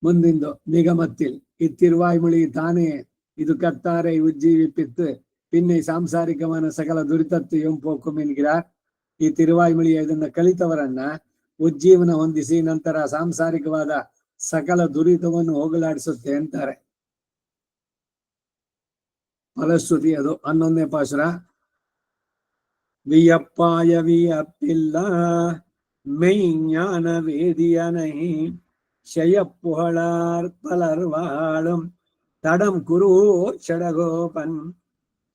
S1: ಮುಂದಿಂದು ನಿಗಮத்தில் இத்திருவாய்மொழி தானே இது கத்தாரை உஜ்ஜீவிப்பித்து பின்னை ಸಾಂಸಾರಿಕமான ಸಕಲ ದುರಿತತ್ತೆயும் போக்கும் ಎನ್கிறார். ಈ ತಿರುವಾಯ್ಮೊಳಿಯ ಇದನ್ನ ಕಲಿತವರನ್ನ ಉಜ್ಜೀವನ ಹೊಂದಿಸಿ ನಂತರ ಸಾಂಸಾರಿಕವಾದ ಸಕಲ ದುರಿತವನ್ನು ಹೋಗಲಾಡಿಸುತ್ತೆ ಅಂತಾರೆ. ಫಲಶ್ರುತಿ ಅದು 11ನೇ ಪಾಶುರ. வியப்பாய வியப்பில்லா மெய்ஞான வேதியனை ஷயப்புகழார் பலர் வாழும் தடம் குரு ஷடகோபன்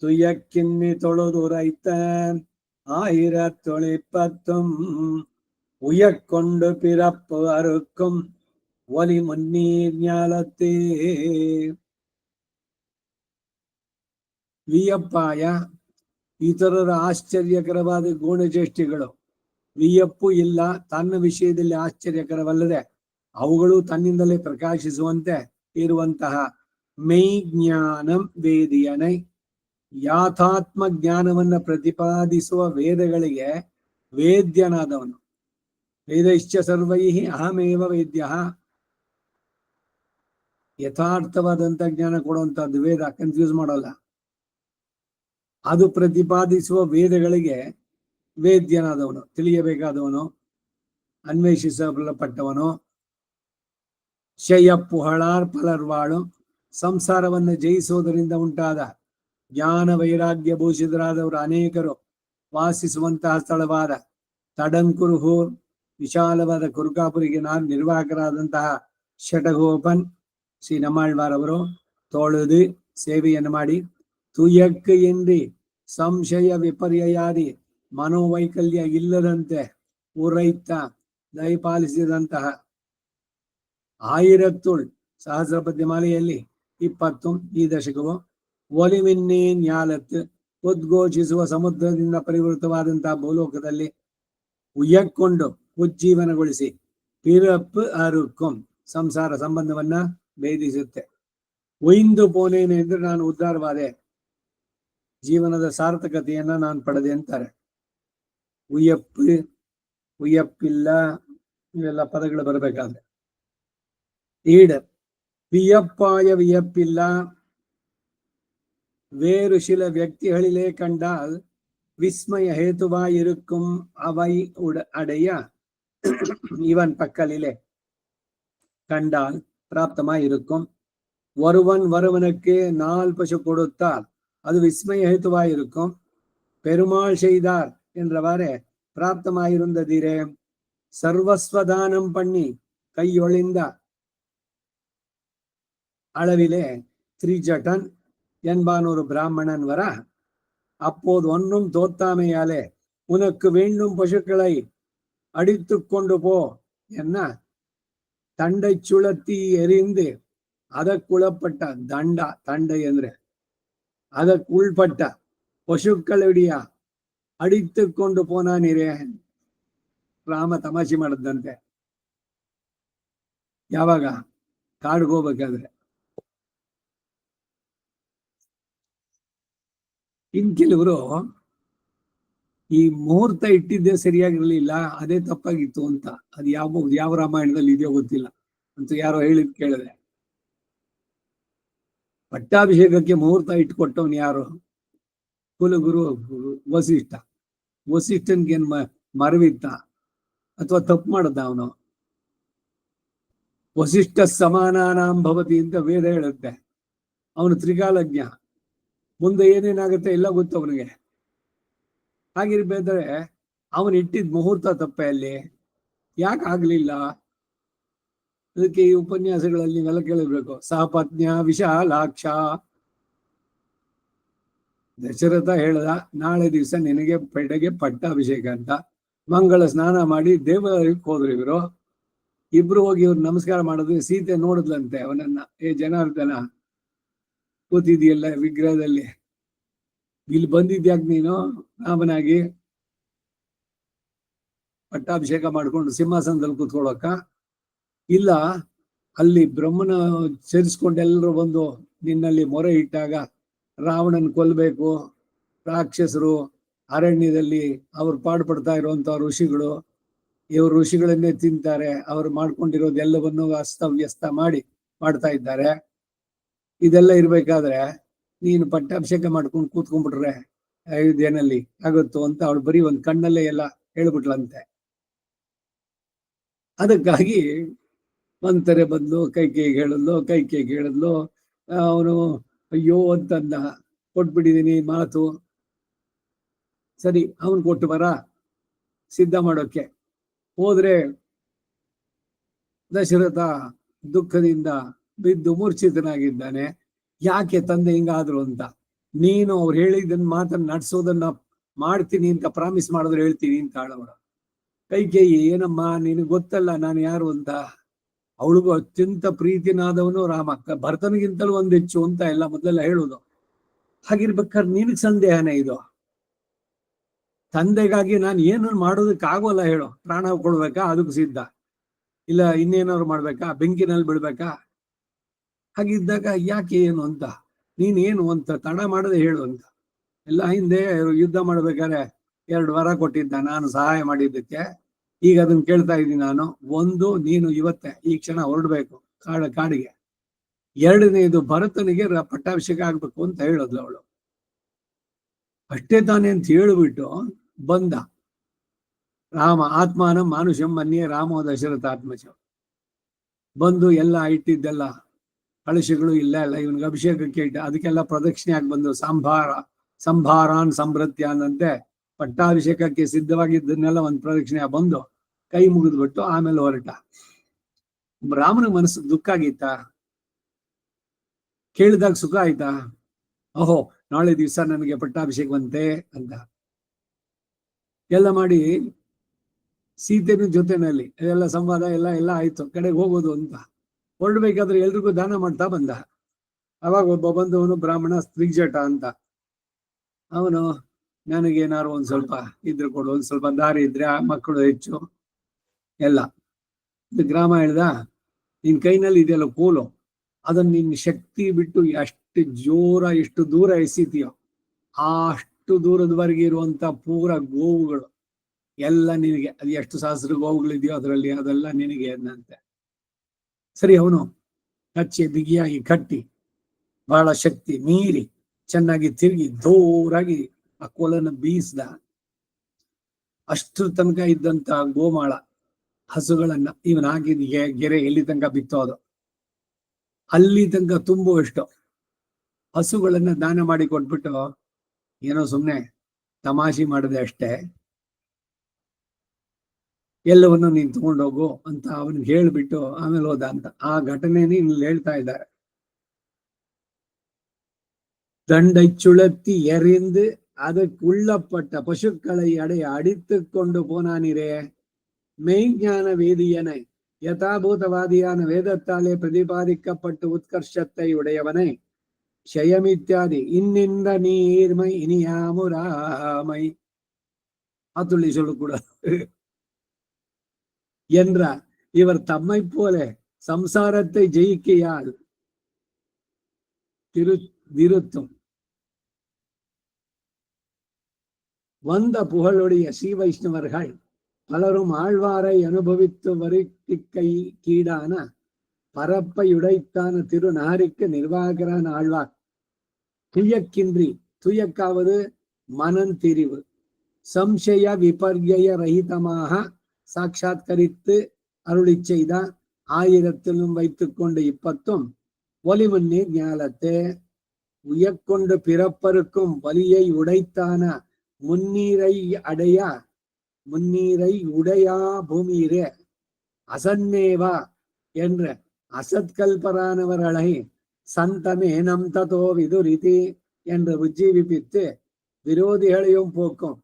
S1: துயக்கின்னி தொழுதுரைத்த 1000 உயக்கொண்டு பிறப்பு அறுக்கும் ஒலி முன்னீர் ஞாலத்தே. ವಿಯಪ್ಪಾಯ ಇತರರ ಆಶ್ಚರ್ಯಕರವಾದ ಗುಣಚೇಷ್ಟೆಗಳು. ವಿಯಪ್ಪು ಇಲ್ಲ, ತನ್ನ ವಿಷಯದಲ್ಲಿ ಆಶ್ಚರ್ಯಕರವಲ್ಲದೆ ಅವುಗಳು ತನ್ನಿಂದಲೇ ಪ್ರಕಾಶಿಸುವಂತೆ ಇರುವಂತಹ ಮೈ ಜ್ಞಾನಂ ವೇದಿಯನೈ, ಯಾಥಾತ್ಮ ಜ್ಞಾನವನ್ನ ಪ್ರತಿಪಾದಿಸುವ ವೇದಗಳಿಗೆ ವೇದ್ಯನಾದವನು. ವೇದಶ್ಚ ಸರ್ವೈ ಅಹಮೇವ ವೇದ್ಯ, ಯಥಾರ್ಥವಾದಂತ ಜ್ಞಾನ ಕೊಡುವಂತಹದ್ದು ವೇದ, ಕನ್ಫ್ಯೂಸ್ ಮಾಡೋಲ್ಲ. ಅದು ಪ್ರತಿಪಾದಿಸುವ ವೇದಗಳಿಗೆ ವೇದ್ಯನಾದವನು, ತಿಳಿಯಬೇಕಾದವನು, ಅನ್ವೇಷಿಸಲ್ಪಟ್ಟವನು. ಶಯಪ್ಪುಹಳಾರ್ ಪಲರ್ವಾಳು, ಸಂಸಾರವನ್ನು ಜಯಿಸುವುದರಿಂದ ಉಂಟಾದ ಜ್ಞಾನ ವೈರಾಗ್ಯ ಭೂಷಿತರಾದವರು ಅನೇಕರು ವಾಸಿಸುವಂತಹ ಸ್ಥಳವಾದ ತಡಂಕುರುಹೂರ್, ವಿಶಾಲವಾದ ಕುರುಕಾಪುರಿಗೆ ನಾನು ನಿರ್ವಾಹಕರಾದಂತಹ ಷಟಗೋಪನ್ ಶ್ರೀ ನಮ್ಮಾಳ್ವಾರವರು ತೊಳೆದು ಸೇವೆಯನ್ನು ಮಾಡಿ ತುಯಕ್ಕೆ ಎಂದಿ ಸಂಶಯ ವಿಪರ್ಯಾದಿ ಮನೋವೈಕಲ್ಯ ಇಲ್ಲದಂತೆ ಪೂರೈತ ದಯಪಾಲಿಸಿದಂತಹ 1000 ಸಹಸ್ರ ಪದ್ಯಮಾಲೆಯಲ್ಲಿ 20 ಈ ದಶಕವು ಒಲಿಮಿನ್ನೇ ನ್ಯಾಲತ್, ಉದ್ಘೋಷಿಸುವ ಸಮುದ್ರದಿಂದ ಪರಿವೃತವಾದಂತಹ ಭೂಲೋಕದಲ್ಲಿ ಉಯ್ಯಕ್ಕೊಂಡು ಉಜ್ಜೀವನಗೊಳಿಸಿ ಪಿರಪ್ಪು ಅರುಕ್ಕಂ, ಸಂಸಾರ ಸಂಬಂಧವನ್ನ ಭೇದಿಸುತ್ತೆ. ಒಯ್ದು ಪೋನೇನೆ ಅಂದ್ರೆ ನಾನು ಉದ್ಧಾರವಾದೆ, ಜೀವನದ ಸಾರ್ಥಕತೆಯನ್ನ ನಾನು ಪಡೆದೆ ಅಂತಾರೆ. ಉಯ್ಯಪ್ಪು, ಉಯ್ಯಪ್ಪಿಲ್ಲ, ಇವೆಲ್ಲ ಪದಗಳು ಬರಬೇಕಾದ್ರೆ. ಈಡ வியப்பாய வியப்பில்ல, வேறு சில வியக்திகளிலே கண்டால் விஸ்மய ஹேதுவாயிருக்கும் அவை அடைய இவன் பக்கலிலே கண்டால் பிராப்தமாயிருக்கும். ஒருவன் ஒருவனுக்கு 4 பசு கொடுத்தால் அது விஸ்மய ஹேதுவாயிருக்கும். பெருமாள் செய்தார் என்றவாறே பிராப்தமாயிருந்ததிரே. சர்வஸ்வதானம் பண்ணி கையொழிந்த அளவிலே திரிஜட்டன் என்பான் ஒரு பிராமணன் வர, அப்போது ஒன்றும் தோத்தாமையாலே உனக்கு வேண்டும் பசுக்களை அடித்து கொண்டு போ என்ன தண்டை சுழத்தி எரிந்து அதற்குಳப்பட்ட ದಂಡ, ತಂಡೆ ಅಂದ್ರೆ ಅದಕ್ಕುಳ್ಪಟ್ಟ ಪಶುಕ್களுடைய ಅಡಿತುಕೊಂಡು ಪೋನಾನಿರೇ. ರಾಮ ತಮಾಷೆ ಮಾಡದಂತೆ. ಯಾವಾಗ ಕಾಡ್ಗೋಗ್ಬೇಕಾದ್ರೆ ಇನ್ ಕೆಲವರು ಈ ಮುಹೂರ್ತ ಇಟ್ಟಿದ್ದೇ ಸರಿಯಾಗಿರ್ಲಿಲ್ಲ, ಅದೇ ತಪ್ಪಾಗಿತ್ತು ಅಂತ. ಅದು ಯಾವ ರಾಮಾಯಣದಲ್ಲಿ ಇದೆಯೋ ಗೊತ್ತಿಲ್ಲ ಅಂತ ಯಾರೋ ಹೇಳಿದ್ ಕೇಳಿದೆ. ಪಟ್ಟಾಭಿಷೇಕಕ್ಕೆ ಮುಹೂರ್ತ ಇಟ್ಕೊಟ್ಟವನು ಯಾರು? ಕುಲಗುರು ವಸಿಷ್ಠ. ವಸಿಷ್ಠನ್ಗೇನ್ ಮರವಿತ್ತ ಅಥವಾ ತಪ್ಪು ಮಾಡದ ಅವನು? ವಸಿಷ್ಠ ಸಮಾನಾನಾಂ ಭವತಿ ಅಂತ ವೇದ ಹೇಳುತ್ತೆ. ಅವನು ತ್ರಿಕಾಲಜ್ಞ, ಮುಂದೆ ಏನೇನಾಗುತ್ತೆ ಎಲ್ಲ ಗೊತ್ತು ಅವನಿಗೆ. ಹಾಗಿರ್ಬೇಕಾದ್ರೆ ಅವನು ಇಟ್ಟಿದ್ ಮುಹೂರ್ತ ತಪ್ಪೆ ಅಲ್ಲಿ, ಯಾಕೆ ಆಗ್ಲಿಲ್ಲ? ಅದಕ್ಕೆ ಈ ಉಪನ್ಯಾಸಗಳಲ್ಲಿ ನೀವೆಲ್ಲ ಕೇಳಿರ್ಬೇಕು. ಸಹಪತ್ನ್ಯ ವಿಶಾಲಾಕ್ಷ, ದಶರಥ ಹೇಳ್ದ ನಾಳೆ ದಿವಸ ನಿನಗೆ ಪೆಡೆಗೆ ಪಟ್ಟಾಭಿಷೇಕ ಅಂತ. ಮಂಗಳ ಸ್ನಾನ ಮಾಡಿ ದೇವಾಲಯಕ್ಕೆ ಹೋದ್ರು ಇವರು ಇಬ್ರು. ಹೋಗಿ ಇವ್ರು ನಮಸ್ಕಾರ ಮಾಡಿದ್ರು. ಸೀತೆ ನೋಡಿದ್ಲಂತೆ ಅವನನ್ನ, ಏ ಜನಾರ್ದನ ಕೂತಿದ್ಯಲ್ಲ ವಿಗ್ರಹದಲ್ಲಿ, ಇಲ್ಲಿ ಬಂದಿದ್ಯಾಕ್ ನೀನು ರಾಮನಾಗಿ ಪಟ್ಟಾಭಿಷೇಕ ಮಾಡ್ಕೊಂಡು ಸಿಂಹಾಸನದಲ್ಲಿ ಕೂತ್ಕೊಳ್ಳೋಕ? ಇಲ್ಲ, ಅಲ್ಲಿ ಬ್ರಹ್ಮನ ಸೇರಿಸ್ಕೊಂಡು ಎಲ್ಲರೂ ಬಂದು ನಿನ್ನಲ್ಲಿ ಮೊರೆ ಇಟ್ಟಾಗ ರಾವಣನ್ ಕೊಲ್ಬೇಕು, ರಾಕ್ಷಸರು ಅರಣ್ಯದಲ್ಲಿ ಅವ್ರು ಪಾಡ್ಪಡ್ತಾ ಇರುವಂತ ಋಷಿಗಳು, ಇವರು ಋಷಿಗಳನ್ನೇ ತಿಂತಾರೆ, ಅವ್ರು ಮಾಡ್ಕೊಂಡಿರೋದೆಲ್ಲವನ್ನು ಅಸ್ತವ್ಯಸ್ತ ಮಾಡ್ತಾ ಇದ್ದಾರೆ. ಇದೆಲ್ಲ ಇರ್ಬೇಕಾದ್ರೆ ನೀನು ಪಟ್ಟಾಭಿಷೇಕ ಮಾಡ್ಕೊಂಡು ಕೂತ್ಕೊಂಡ್ಬಿಟ್ರೆ ಅಯೋಧ್ಯೆನಲ್ಲಿ ಆಗುತ್ತೋ ಅಂತ ಅವಳು ಬರೀ ಒಂದ್ ಕಣ್ಣಲ್ಲೇ ಎಲ್ಲ ಹೇಳ್ಬಿಟ್ಲಂತೆ. ಅದಕ್ಕಾಗಿ ಮಂತರೆ ಬಂದು ಕೈಕೇಯಿಗೆ ಹೇಳಿದ್ಲು. ಅವನು ಅಯ್ಯೋ ಅಂತಂದ, ಕೊಟ್ಬಿಟ್ಟಿದೀನಿ ಮಾತು. ಸರಿ, ಅವನ್ ಕೊಟ್ಟು ಬರ ಸಿದ್ಧ ಮಾಡೋಕೆ ಹೋದ್ರೆ ದಶರಥ ದುಃಖದಿಂದ ಬಿದ್ದು ಮೂರ್ಛಿತನಾಗಿದ್ದಾನೆ. ಯಾಕೆ ತಂದೆ ಹಿಂಗಾದ್ರು ಅಂತ. ನೀನು ಅವ್ರು ಹೇಳಿದ್ದನ್ನ ಮಾತನ್ನ ನಡ್ಸೋದನ್ನ ಮಾಡ್ತೀನಿ ಅಂತ ಪ್ರಾಮಿಸ್ ಮಾಡಿದ್ರೆ ಹೇಳ್ತೀನಿ ಅಂತ ಆಳವರ. ಕೈಕೇಯಿ, ಏನಮ್ಮ ನಿನಗೆ ಗೊತ್ತಲ್ಲ ನಾನು ಯಾರು ಅಂತ. ಅವಳಿಗೂ ಅತ್ಯಂತ ಪ್ರೀತಿನಾದವನು ರಾಮ, ಭರತನಿಗಿಂತಲೂ ಒಂದ್ ಹೆಚ್ಚು ಅಂತ ಎಲ್ಲ ಮೊದಲೆಲ್ಲ ಹೇಳುದು. ಹಾಗಿರ್ಬೇಕಾದ್ರೆ ನಿನಗ್ ಸಂದೇಹನೇ ಇದು? ತಂದೆಗಾಗಿ ನಾನು ಏನು ಮಾಡೋದಕ್ಕಾಗೋಲ್ಲ ಹೇಳು. ಪ್ರಾಣ ಕೊಡ್ಬೇಕಾ? ಅದಕ್ಕೂ ಸಿದ್ಧ. ಇಲ್ಲ ಇನ್ನೇನಾದ್ರು ಮಾಡ್ಬೇಕಾ? ಬೆಂಕಿನಲ್ಲಿ ಬಿಡ್ಬೇಕಾ? ಹಾಗಿದ್ದಾಗ ಯಾಕೆ ಏನು ಅಂತ, ನೀನೇನು ಅಂತ ತಡ ಮಾಡದೆ ಹೇಳು ಅಂತ. ಎಲ್ಲ ಹಿಂದೆ ಯುದ್ಧ ಮಾಡ್ಬೇಕಾದ್ರೆ 2 ವಾರ ಕೊಟ್ಟಿದ್ದ ನಾನು ಸಹಾಯ ಮಾಡಿದ್ದಕ್ಕೆ. ಈಗ ಅದನ್ನ ಕೇಳ್ತಾ ಇದ್ದೀನಿ ನಾನು. ಒಂದು, ನೀನು ಇವತ್ತೇ ಈ ಕ್ಷಣ ಹೊರಡ್ಬೇಕು ಕಾಡಿಗೆ. 2ನೇದು, ಭರತನಿಗೆ ಪಟ್ಟಾಭಿಷೇಕ ಆಗ್ಬೇಕು ಅಂತ ಹೇಳಿದ್ಲು ಅವಳು. ಅಷ್ಟೇ ತಾನೇ ಅಂತ ಹೇಳಿಬಿಟ್ಟು ಬಂದ ರಾಮ. ಆತ್ಮಾನ ಮಾನುಷಂ ಮನ್ಯೆ ರಾಮೋ ದಶರಥ ಆತ್ಮಜ. ಬಂದು ಎಲ್ಲ ಇಟ್ಟಿದ್ದೆಲ್ಲ ಕಳಶಗಳು ಇಲ್ಲ ಇವನಿಗೆ ಅಭಿಷೇಕಕ್ಕೆ ಇಟ್ಟ, ಅದಕ್ಕೆಲ್ಲ ಪ್ರದಕ್ಷಿಣೆ ಆಗಿ ಬಂದು ಸಂಭಾರಾನ್ ಸಂಭೃತ್ಯಾನ್ ಅಂತೆ ಪಟ್ಟಾಭಿಷೇಕಕ್ಕೆ ಸಿದ್ಧವಾಗಿದ್ದನ್ನೆಲ್ಲ ಒಂದು ಪ್ರದಕ್ಷಿಣೆ ಬಂದು ಕೈ ಮುಗಿದ್ಬಿಟ್ಟು ಆಮೇಲೆ ಹೊರಟ. ರಾಮನ ಮನಸ್ಸು ದುಃಖ ಆಗಿತ್ತ? ಕೇಳಿದಾಗ ಸುಖ ಆಯ್ತಾ? ಓಹೋ, ನಾಳೆ ದಿವಸ ನನಗೆ ಪಟ್ಟಾಭಿಷೇಕವಂತೆ ಅಂತ ಎಲ್ಲ ಮಾಡಿ ಸೀತೆನ ಜೊತೆನಲ್ಲಿ ಎಲ್ಲ ಸಂವಾದ ಎಲ್ಲ ಆಯ್ತು. ಕಡೆಗೆ ಹೋಗೋದು ಅಂತ ಹೊರಡ್ಬೇಕಾದ್ರೆ ಎಲ್ರಿಗೂ ದಾನ ಮಾಡ್ತಾ ಬಂದ. ಅವಾಗ ಒಬ್ಬ ಬಂದವನು ಬ್ರಾಹ್ಮಣ, ಸ್ತ್ರೀಜಟ ಅಂತ. ಅವನು ನನಗೇನಾರು ಒಂದ್ ಸ್ವಲ್ಪ ಇದ್ರೆ ಕೊಡು, ಒಂದ್ ಸ್ವಲ್ಪ ದಾರಿ ಇದ್ರೆ, ಮಕ್ಕಳು ಹೆಚ್ಚು ಎಲ್ಲ. ಗ್ರಾಮ ಹೇಳ್ದ, ನಿನ್ ಕೈನಲ್ಲಿ ಇದೆಯಲ್ಲ ಕೋಲು, ಅದನ್ನ ನಿನ್ ಶಕ್ತಿ ಬಿಟ್ಟು ಎಷ್ಟು ದೂರ ಎಸಿತೀಯೋ ಅಷ್ಟು ದೂರದವರೆಗೆ ಇರುವಂತ ಪೂರ ಗೋವುಗಳು ಎಲ್ಲ ನಿನಗೆ. ಅದು ಎಷ್ಟು ಸಹಸ್ರ ಗೋವುಗಳಿದೆಯೋ ಅದರಲ್ಲಿ ಅದೆಲ್ಲ ನಿನಗೆ ಅನ್ನಂತೆ. ಸರಿ, ಅವನು ಬಿಗಿಯಾಗಿ ಕಟ್ಟಿ ಬಹಳ ಶಕ್ತಿ ಮೀರಿ ಚೆನ್ನಾಗಿ ತಿರುಗಿ ಜೋರಾಗಿ ಆ ಕೋಲನ್ನು ಬೀಸ್ದ. ಅಷ್ಟ್ರ ತನಕ ಇದ್ದಂತ ಗೋಮಾಳ ಹಸುಗಳನ್ನ ಇವನ್ ಹಾಕಿದ ಗೆರೆ ಎಲ್ಲಿ ತನಕ ಬಿತ್ತೋದು ಅಲ್ಲಿ ತನಕ ತುಂಬುವಷ್ಟು ಹಸುಗಳನ್ನ ದಾನ ಮಾಡಿ ಕೊಟ್ಬಿಟ್ಟು, ಏನೋ ಸುಮ್ನೆ ತಮಾಷೆ ಮಾಡದೆ ಅಷ್ಟೇ, ಎಲ್ಲವನ್ನು ನೀನ್ ತಗೊಂಡೋಗು ಅಂತ ಅವನಿಗೆ ಹೇಳ್ಬಿಟ್ಟು ಆಮೇಲೆ ಹೋದ ಅಂತ. ಆ ಘಟನೆನೇ ಇಲ್ಲಿ ಹೇಳ್ತಾ ಇದ್ದಾರೆ. தண்டைச்சுழத்தி எறிந்து அதற்குள்ளப்பட்ட பசுக்களை அடித்துக்கொண்டு போனானிரே. மெய்ஞான வேதியனை, யதாபூதவாதியான வேதத்தாலே பிரதிபாதிக்கப்பட்டு உத்கர்ஷத்தை உடையவனை, ஷயமித்யாதி இன்னின்ற நீர்மை இனியாமுராமை அத்துள்ளி சொல்லக்கூடாது என்ற இவர் தம்மை போல சம்சாரத்தை ஜெயிக்கையால் திருத்தும் வந்த புகழுடைய ஸ்ரீ வைஷ்ணவர்கள் பலரும் ஆழ்வாரை அனுபவித்து வருத்திக்கை கீடான பரப்பை உடைத்தான திருநாரிக்கு நிர்வாகரான ஆழ்வார் துயக்கின்றி, துயக்காவது மனந்திரிவு, சம்சய விபர்ய ரஹிதமாக சாட்சாத்கரித்து அருளி செய்த ஆயிரத்திலும் வைத்துக்கொண்டு 20 ஒலிமன்னி ஞாலத்தே உயக்கொண்டு பிறப்பருக்கும் வலியை உடைத்தான முன்னீரை உடையா பூமியிலே அசன்னேவா என்ற அசத்கல்பரானவர்களை சந்தமே நம் ததோ விதுரிதி என்று உஜ்ஜீவிப்பித்து விரோதிகளையும் போக்கும்.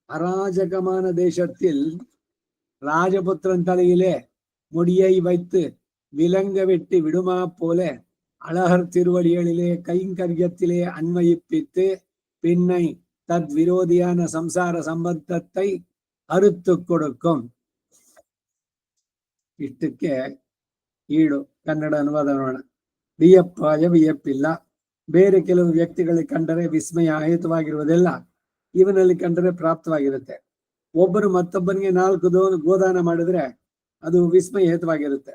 S1: அராஜகமான தேசத்தில் ராஜபுத்திரன் தலையிலே முடியை வைத்து விலங்க வெட்டி விடுமா போல அழகர் திருவடிகளிலே கைங்கரியத்திலே அன்வயிப்பித்து பின்னை தத் விரோதியான சம்சார சம்பந்தத்தை ಅರುತ್ತು ಕೊಡುக்கும். ಇಷ್ಟಕ್ಕೆ ಈಡು ಕನ್ನಡ ಅನುವಾದ ನೋಡೋಣ. ವಿಯಪ್ಪಾಯ ವಿಯಪ್ಪಿಲ್ಲ. ಬೇರೆ ಕೆಲವು ವ್ಯಕ್ತಿಗಳಿಗೆ ಕಂಡರೆ ವಿಸ್ಮಯ ಅಹಿತವಾಗಿರುವುದೆಲ್ಲ ಇವನಲ್ಲಿ ಕಂಡರೆ ಪ್ರಾಪ್ತವಾಗಿರುತ್ತೆ. ಒಬ್ಬರು ಮತ್ತೊಬ್ಬನಿಗೆ 4 ಗೋದಾನ ಮಾಡಿದ್ರೆ ಅದು ವಿಸ್ಮಯ ಹೇತವಾಗಿರುತ್ತೆ.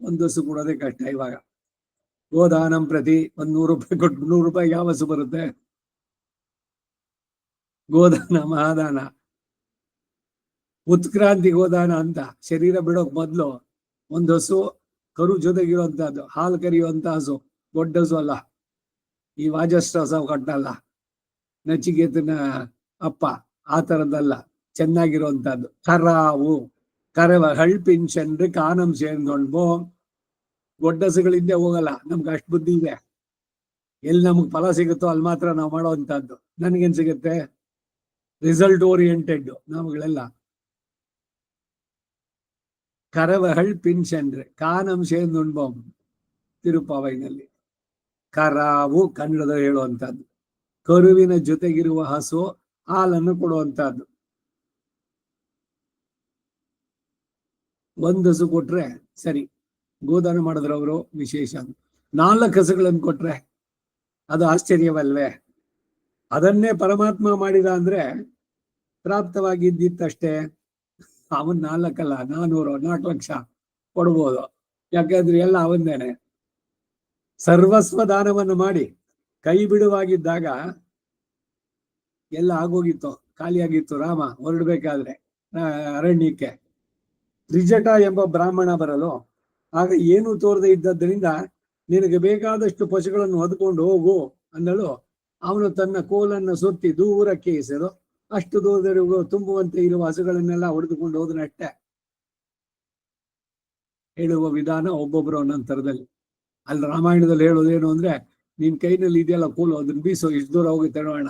S1: ಒಂದು ಹಸು ಕೊಡೋದೇ ಕಷ್ಟ. ಇವಾಗ ಗೋದಾನಂ ಪ್ರತಿ 100 ರೂಪಾಯಿ ಕೊಟ್ಟು 100 ರೂಪಾಯಿ ಯಾವ ಹಸು ಬರುತ್ತೆ? ಗೋದಾನ ಮಹಾದಾನ. ಉತ್ಕ್ರಾಂತಿ ಗೋದಾನ ಅಂತ ಶರೀರ ಬಿಡೋಕ್ ಮೊದ್ಲು ಒಂದು ಹಸು ಕರು ಜೊತೆಗಿರುವಂತಹದ್ದು, ಹಾಲು ಕರಿಯುವಂತ ಹಸು, ದೊಡ್ಡ ಹಸು ಅಲ್ಲ, ಈ ವಾಜಸ್ತ್ರ ಹಸು ಕಟ್ಟಲ್ಲ, ನಚಿಕೇತನ ಅಪ್ಪ ಆ ತರದ್ದಲ್ಲ, ಚೆನ್ನಾಗಿರುವಂತಹದ್ದು. ಕರಾವು ಕರವ ಹಳ್ಪಿನ್ಶನ್ರಿ ಕಾನಂ ಸೇರ್ಕೊಂಡ್ಬೋ. ದೊಡ್ಡ ಹಸುಗಳಿಂದ ಹೋಗಲ್ಲ, ನಮ್ಗೆ ಅಷ್ಟು ಬುದ್ಧಿ ಇದೆ. ಎಲ್ಲಿ ನಮಗ್ ಫಲ ಸಿಗುತ್ತೋ ಅಲ್ಲಿ ಮಾತ್ರ ನಾವು ಮಾಡೋವಂತಹದ್ದು. ನನ್ಗೇನ್ ಸಿಗುತ್ತೆ? Result oriented ನಾವುಗಳೆಲ್ಲ. ಕರವಹಳ್ ಪಿನ್ಶನ್ರೆ ಕಾನಂ ಸೇರ್ಕೊಂಡ್ಬೋಮ್ ತಿರುಪಾವೈನಲ್ಲಿ. ಕರಾವು ಕನ್ನಡದ ಹೇಳುವಂತಹದ್ದು. ಕರುವಿನ ಜೊತೆಗಿರುವ ಹಸು ಹಾಲನ್ನು ಕೊಡುವಂತಹದ್ದು. ಒಂದು ಹಸು ಕೊಟ್ರೆ ಸರಿ, ಗೋದಾನ ಮಾಡಿದ್ರೆ ಅವರು ವಿಶೇಷ. 4 ಹಸುಗಳನ್ನು ಕೊಟ್ರೆ ಅದು ಆಶ್ಚರ್ಯವಲ್ವೇ? ಅದನ್ನೇ ಪರಮಾತ್ಮ ಮಾಡಿದ ಅಂದ್ರೆ ಪ್ರಾಪ್ತವಾಗಿದ್ದಿತ್ತಷ್ಟೇ. ಅವನ್ 4 ಅಲ್ಲ, 400 ಲಕ್ಷ ಕೊಡ್ಬೋದು. ಯಾಕಂದ್ರೆ ಎಲ್ಲ ಅವಂದೇನೆ. ಸರ್ವಸ್ವ ದಾನವನ್ನು ಮಾಡಿ ಕೈ ಬಿಡುವಾಗಿದ್ದಾಗ ಎಲ್ಲ ಆಗೋಗಿತ್ತು, ಖಾಲಿಯಾಗಿತ್ತು. ರಾಮ ಹೊರಡ್ಬೇಕಾದ್ರೆ ಅರಣ್ಯಕ್ಕೆ ತ್ರಿಜಟ ಎಂಬ ಬ್ರಾಹ್ಮಣ ಬರಲು ಆಗ ಏನು ತೋರದೆ ಇದ್ದದ್ರಿಂದ ನಿನಗೆ ಬೇಕಾದಷ್ಟು ಪಶುಗಳನ್ನು ಹೊದ್ಕೊಂಡು ಹೋಗು ಅಂದಳು. ಅವನು ತನ್ನ ಕೋಲನ್ನು ಸುತ್ತಿ ದೂರಕ್ಕೆ ಎಸೆದು ಅಷ್ಟು ದೂರದವರೆಗೂ ತುಂಬುವಂತೆ ಇರುವ ಹಸುಗಳನ್ನೆಲ್ಲ ಹೊಡೆದುಕೊಂಡು ಹೋದನಷ್ಟೆ. ಹೇಳುವ ವಿಧಾನ ಒಬ್ಬೊಬ್ಬರು ನಂತರದಲ್ಲಿ. ಅಲ್ಲಿ ರಾಮಾಯಣದಲ್ಲಿ ಹೇಳೋದೇನು ಅಂದ್ರೆ, ನಿನ್ ಕೈನಲ್ಲಿ ಇದೆಯಲ್ಲ ಕೋಲು, ಅದನ್ನ ಬೀಸೋ, ಇಷ್ಟು ದೂರ ಹೋಗಿ ತಡೋಣ.